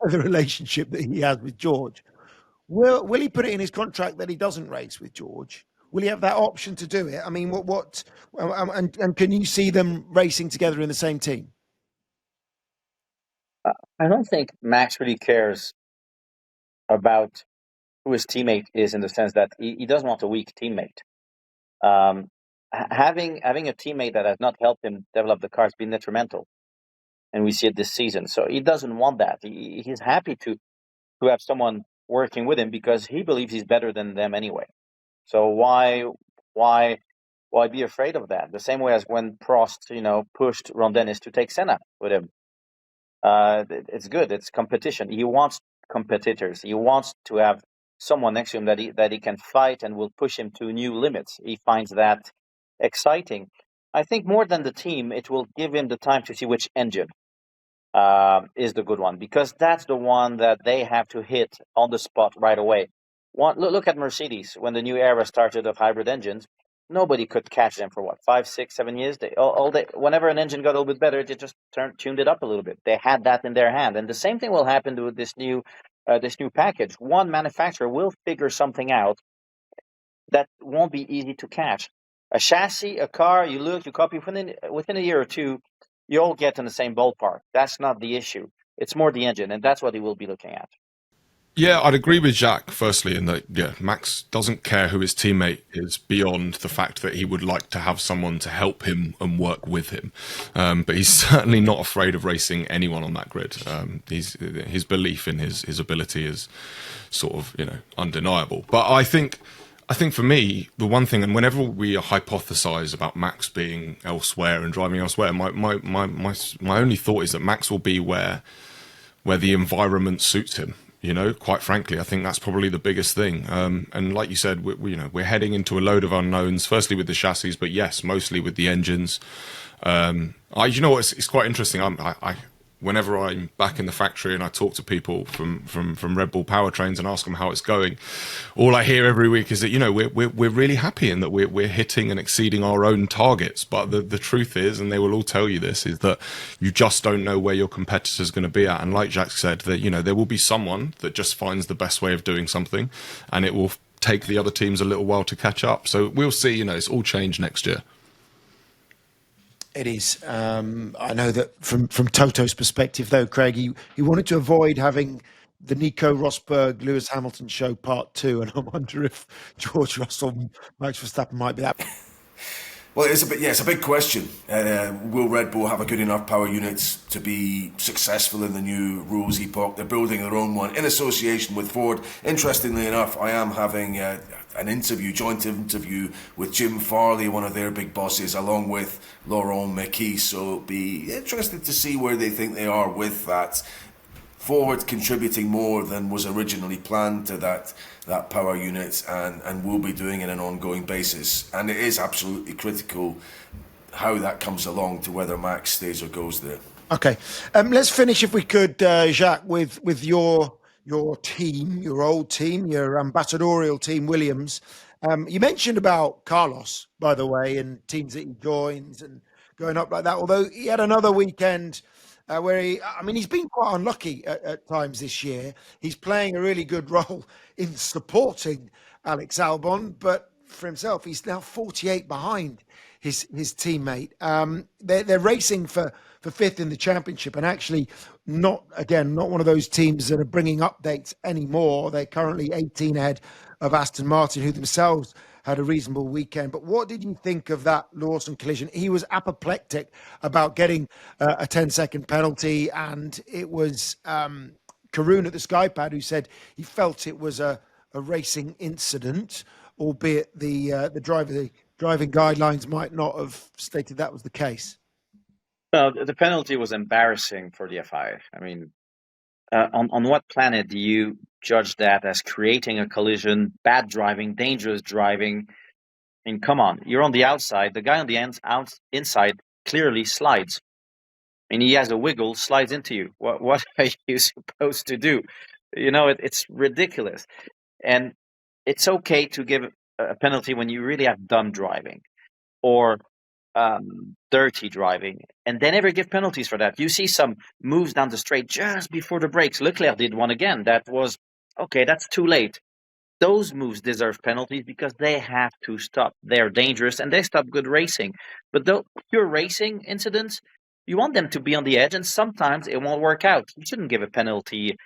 the relationship that he has with George? Will he put it in his contract that he doesn't race with George? Will he have that option to do it? I mean, and can you see them racing together in the same team? I don't think Max really cares about who his teammate is, in the sense that he doesn't want a weak teammate. Having a teammate that has not helped him develop the car has been detrimental. And we see it this season. So he doesn't want that. He's happy to have someone working with him because he believes he's better than them anyway. So why be afraid of that? The same way as when Prost, pushed Ron Dennis to take Senna with him. It's good. It's competition. He wants competitors. He wants to have someone next to him that he can fight and will push him to new limits. He finds that exciting. I think more than the team, it will give him the time to see which engine is the good one, because that's the one that they have to hit on the spot right away. Look at Mercedes. When the new era started of hybrid engines, nobody could catch them for 5, 6, 7 years. Whenever an engine got a little bit better, they just tuned it up a little bit. They had that in their hand, and the same thing will happen with this new package. One manufacturer will figure something out that won't be easy to catch. A chassis, a car, you copy within a year or two, you all get in the same ballpark. That's not the issue. It's more the engine, and that's what he will be looking at. Yeah, I'd agree with Jacques, firstly, in that, Max doesn't care who his teammate is beyond the fact that he would like to have someone to help him and work with him. But he's certainly not afraid of racing anyone on that grid. His belief in his ability is sort of, undeniable. But I think for me, the one thing, and whenever we hypothesize about Max being elsewhere and driving elsewhere, my only thought is that Max will be where the environment suits him. Quite frankly, I think that's probably the biggest thing. And like you said, we're heading into a load of unknowns. Firstly with the chassis, but yes, mostly with the engines. It's quite interesting. Whenever I'm back in the factory and I talk to people from Red Bull powertrains and ask them how it's going, all I hear every week is that we're really happy and that we're hitting and exceeding our own targets. But the truth is, and they will all tell you this, is that you just don't know where your competitor's going to be at. And like Jacques said, that there will be someone that just finds the best way of doing something, and it will take the other teams a little while to catch up. So we'll see. It's all changed next year. It is. I know that from Toto's perspective, though, Craig, he wanted to avoid having the Nico Rosberg Lewis Hamilton show part 2, and I wonder if George Russell, Max Verstappen might be that. Well, it's a big question. Will Red Bull have a good enough power units to be successful in the new rules epoch? They're building their own one in association with Ford. Interestingly enough, I am having an joint interview with Jim Farley, one of their big bosses, along with Laurent Mekies. So be interested to see where they think they are with that. Ford contributing more than was originally planned to that power unit, and will be doing it on an ongoing basis. And it is absolutely critical how that comes along to whether Max stays or goes there. Okay, let's finish, if we could, Jacques, with your team, your old team, your ambassadorial team, Williams. You mentioned about Carlos, by the way, and teams that he joins and going up like that. Although he had another weekend where he's been quite unlucky at times this year. He's playing a really good role in supporting Alex Albon, but for himself, he's now 48 behind his teammate. They're racing for fifth in the championship, and actually not one of those teams that are bringing updates anymore. They're currently 18 ahead of Aston Martin, who themselves had a reasonable weekend. But what did you think of that Lawson collision? He was apoplectic about getting a 10-second penalty, and it was Karun at the Skypad who said he felt it was a racing incident, albeit the driving guidelines might not have stated that was the case. Well, the penalty was embarrassing for the FIA. I mean, on what planet do you judge that as creating a collision, bad driving, dangerous driving? I mean, come on, you're on the outside. The guy on the inside clearly slides. And he has a wiggle, slides into you. What are you supposed to do? It's ridiculous. And it's okay to give a penalty when you really have dumb driving or dirty driving, and they never give penalties for that. You see some moves down the straight just before the brakes. Leclerc did one again. That was, okay, that's too late. Those moves deserve penalties because they have to stop. They're dangerous and they stop good racing. But the pure racing incidents, you want them to be on the edge, and sometimes it won't work out. You shouldn't give a penalty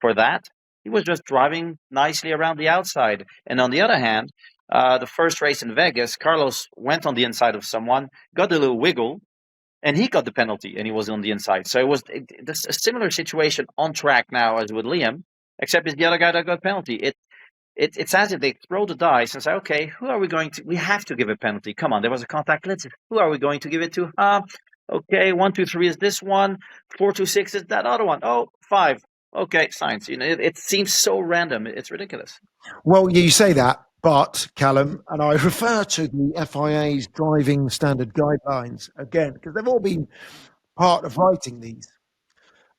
for that. He was just driving nicely around the outside. And on the other hand, the first race in Vegas, Carlos went on the inside of someone, got a little wiggle, and he got the penalty, and he was on the inside. So it was a similar situation on track now as with Liam, except it's the other guy that got penalty. It's as if they throw the dice and say, okay, who are we going to? We have to give a penalty. Come on, there was a contact. Who are we going to give it to? Okay, 1, 2, 3 is this one. 4, 2, 6 is that other one. Oh, 5. Okay, science. It seems so random. It's ridiculous. Well, you say that, but Calum, and I refer to the FIA's driving standard guidelines again, because they've all been part of writing these.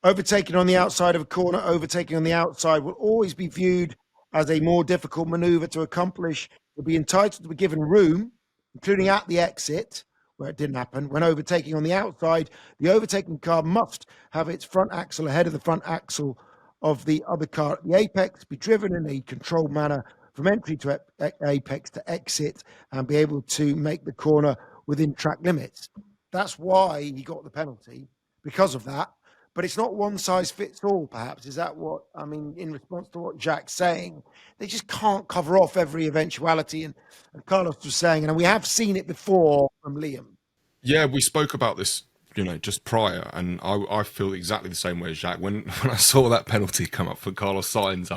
Overtaking on the outside of a corner, overtaking on the outside will always be viewed as a more difficult maneuver to accomplish. Will be entitled to be given room, including at the exit, where it didn't happen. When overtaking on the outside, the overtaking car must have its front axle ahead of the front axle of the other car at the apex, be driven in a controlled manner from entry to apex to exit, and be able to make the corner within track limits. That's why he got the penalty, because of that. But it's not one size fits all, perhaps. Is that what, I mean, in response to what Jacques saying? They just can't cover off every eventuality. And Carlos was saying, and we have seen it before from Liam. Yeah, we spoke about this, just prior, and I feel exactly the same way as Jacques. When I saw that penalty come up for Carlos Sainz,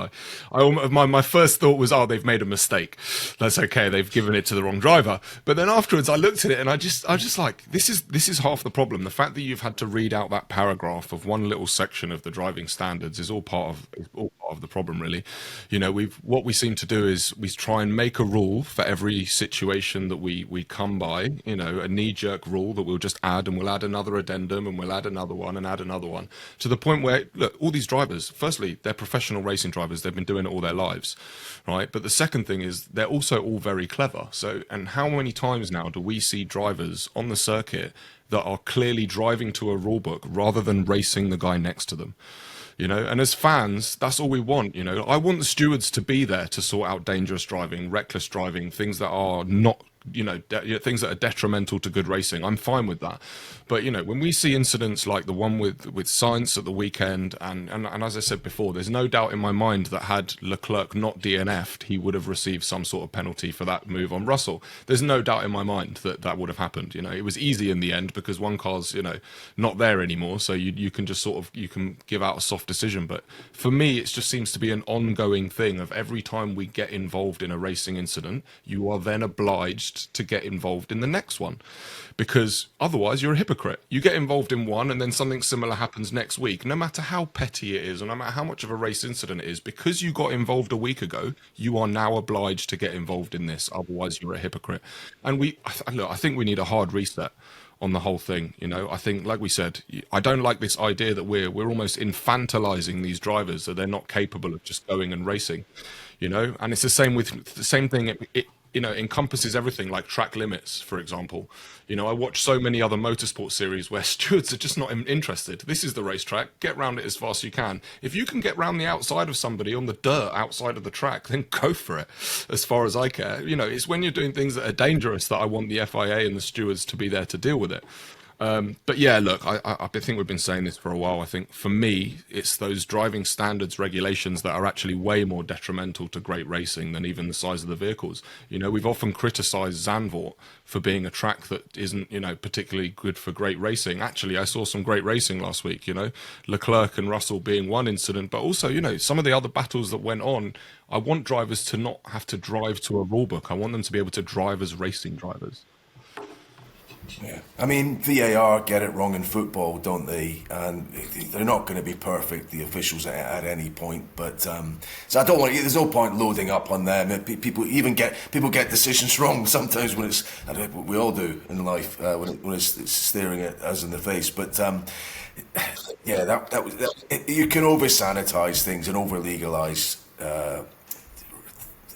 my first thought was, oh, they've made a mistake. That's okay, they've given it to the wrong driver. But then afterwards, I looked at it and I just like, this is half the problem. The fact that you've had to read out that paragraph of one little section of the driving standards is all part of the problem, really. What we seem to do is we try and make a rule for every situation that we come by. A knee-jerk rule that we'll just add, and we'll add another addendum, and we'll add another one and add another one, to the point where, look, all these drivers, firstly, they're professional racing drivers. They've been doing it all their lives, right? But the second thing is they're also all very clever. So, and how many times now do we see drivers on the circuit that are clearly driving to a rule book rather than racing the guy next to them? And as fans, that's all we want. I want the stewards to be there to sort out dangerous driving, reckless driving, things that are not things that are detrimental to good racing, I'm fine with that. But when we see incidents like the one with Sainz at the weekend, and as I said before, there's no doubt in my mind that had Leclerc not DNF'd, he would have received some sort of penalty for that move on Russell. There's no doubt in my mind that would have happened. It was easy in the end because one car's not there anymore, so you can just you can give out a soft decision. But for me, it just seems to be an ongoing thing of every time we get involved in a racing incident, you are then obliged to get involved in the next one, because otherwise you're a hypocrite. You get involved in one and then something similar happens next week, no matter how petty it is or no matter how much of a race incident it is, because you got involved a week ago, you are now obliged to get involved in this, otherwise you're a hypocrite. And I think we need a hard reset on the whole thing. I think, like we said, I don't like this idea that we're almost infantilizing these drivers, that they're not capable of just going and racing, and it's the same thing. It encompasses everything, like track limits, for example. I watch so many other motorsport series where stewards are just not interested. This is the racetrack, get round it as fast as you can. If you can get round the outside of somebody on the dirt outside of the track, then go for it, as far as I care. It's when you're doing things that are dangerous that I want the FIA and the stewards to be there to deal with it. But yeah, look, I think we've been saying this for a while. I think for me, it's those driving standards regulations that are actually way more detrimental to great racing than even the size of the vehicles. We've often criticised Zandvoort for being a track that isn't, particularly good for great racing. Actually, I saw some great racing last week, Leclerc and Russell being one incident, but also, some of the other battles that went on. I want drivers to not have to drive to a rule book. I want them to be able to drive as racing drivers. Yeah, I mean, VAR get it wrong in football, don't they? And they're not going to be perfect, the officials, at any point. But so I don't want. There's no point loading up on them. People get decisions wrong sometimes when it's. We all do in life when it's staring at us in the face. But yeah, that you can over sanitize things and over legalize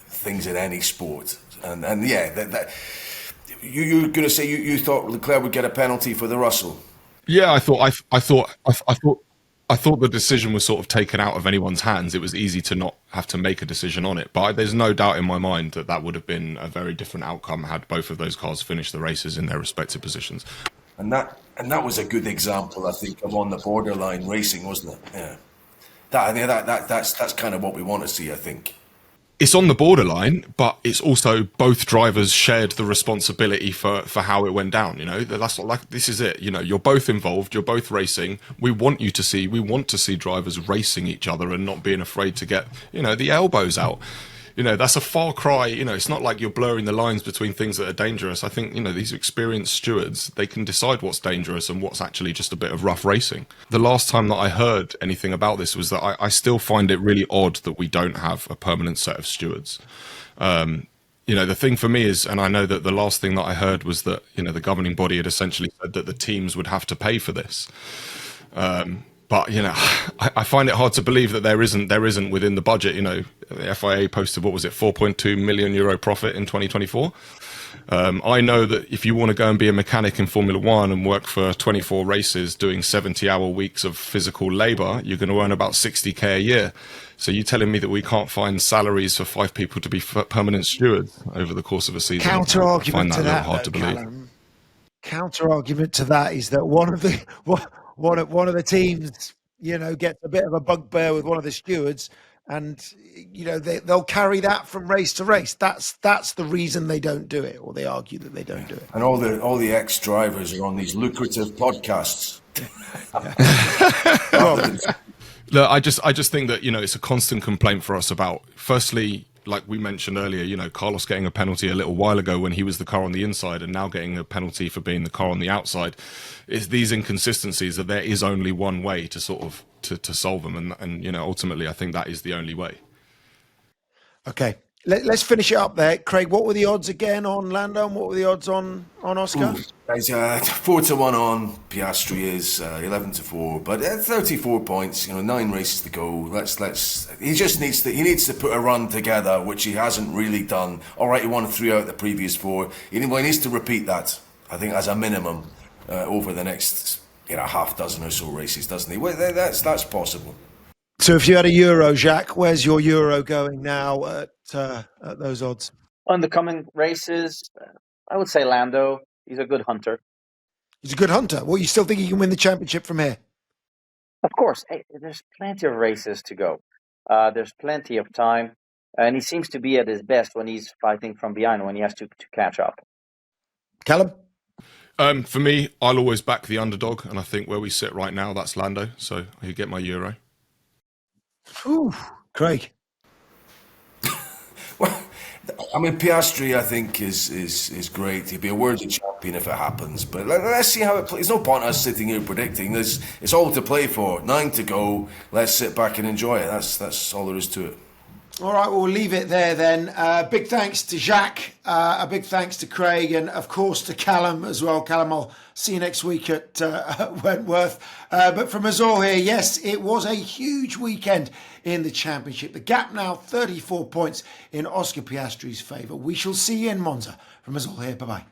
things in any sport, and yeah, that. You were going to say you thought Leclerc would get a penalty for the Russell? Yeah, I thought the decision was sort of taken out of anyone's hands. It was easy to not have to make a decision on it, but there's no doubt in my mind that would have been a very different outcome had both of those cars finished the races in their respective positions. And that was a good example, I think, of on the borderline racing, wasn't it? Yeah, that's kind of what we want to see, I think. It's on the borderline, but it's also both drivers shared the responsibility for how it went down. That's not like, this is it. You're both involved. You're both racing. We want to see drivers racing each other and not being afraid to get, the elbows out. That's a far cry. It's not like you're blurring the lines between things that are dangerous. I think, these experienced stewards, they can decide what's dangerous and what's actually just a bit of rough racing. The last time that I heard anything about this was that I still find it really odd that we don't have a permanent set of stewards. The thing for me is, and I know that the last thing that I heard was that, the governing body had essentially said that the teams would have to pay for this. But I find it hard to believe that there isn't within the budget. The FIA posted, what was it, €4.2 million profit in 2024. I know that if you want to go and be a mechanic in Formula One and work for 24 races doing 70-hour weeks of physical labour, you're going to earn about 60k a year. So you're telling me that we can't find salaries for 5 people to be permanent stewards over the course of a season? Counter argument to that, hard to believe. Calum. Counter argument to that is that one of the teams, gets a bit of a bugbear with one of the stewards, and they'll carry that from race to race. That's the reason they don't do it, or they argue that they don't do it. And all the ex-drivers are on these lucrative podcasts. Look, I just think that it's a constant complaint for us about, firstly, like we mentioned earlier, Carlos getting a penalty a little while ago when he was the car on the inside, and now getting a penalty for being the car on the outside. It's these inconsistencies that there is only one way to sort of to solve them, and ultimately I think that is the only way. Okay, let's finish it up there. Craig, what were the odds again on Lando, and what were the odds on Oscar? Guys, 4-1 on Piastri is 11-4, but 34 points. 9 races to go. He just needs to put a run together, which he hasn't really done. All right, he won 3 out of the previous 4. He needs to repeat that, I think, as a minimum over the next half dozen or so races, doesn't he? Well, that's possible. So if you had a euro, Jacques, where's your euro going now at those odds? On the coming races, I would say Lando. He's a good hunter. He's a good hunter. Well, you still think he can win the championship from here? Of course, there's plenty of races to go. There's plenty of time. And he seems to be at his best when he's fighting from behind, when he has to catch up. Calum? For me, I'll always back the underdog, and I think where we sit right now, that's Lando. So I get my euro. Ooh, Craig. Well, I mean, Piastri, I think, is great. He'd be a worthy champion if it happens. But let's see how it plays. There's no point us sitting here predicting this. It's all to play for. 9 to go. Let's sit back and enjoy it. That's all there is to it. All right, we'll leave it there then. Big thanks to Jacques, a big thanks to Craig, and of course to Calum as well. Calum, I'll see you next week at Wentworth. But from us all here, yes, it was a huge weekend in the championship. The gap now 34 points in Oscar Piastri's favour. We shall see you in Monza. From us all here, bye-bye.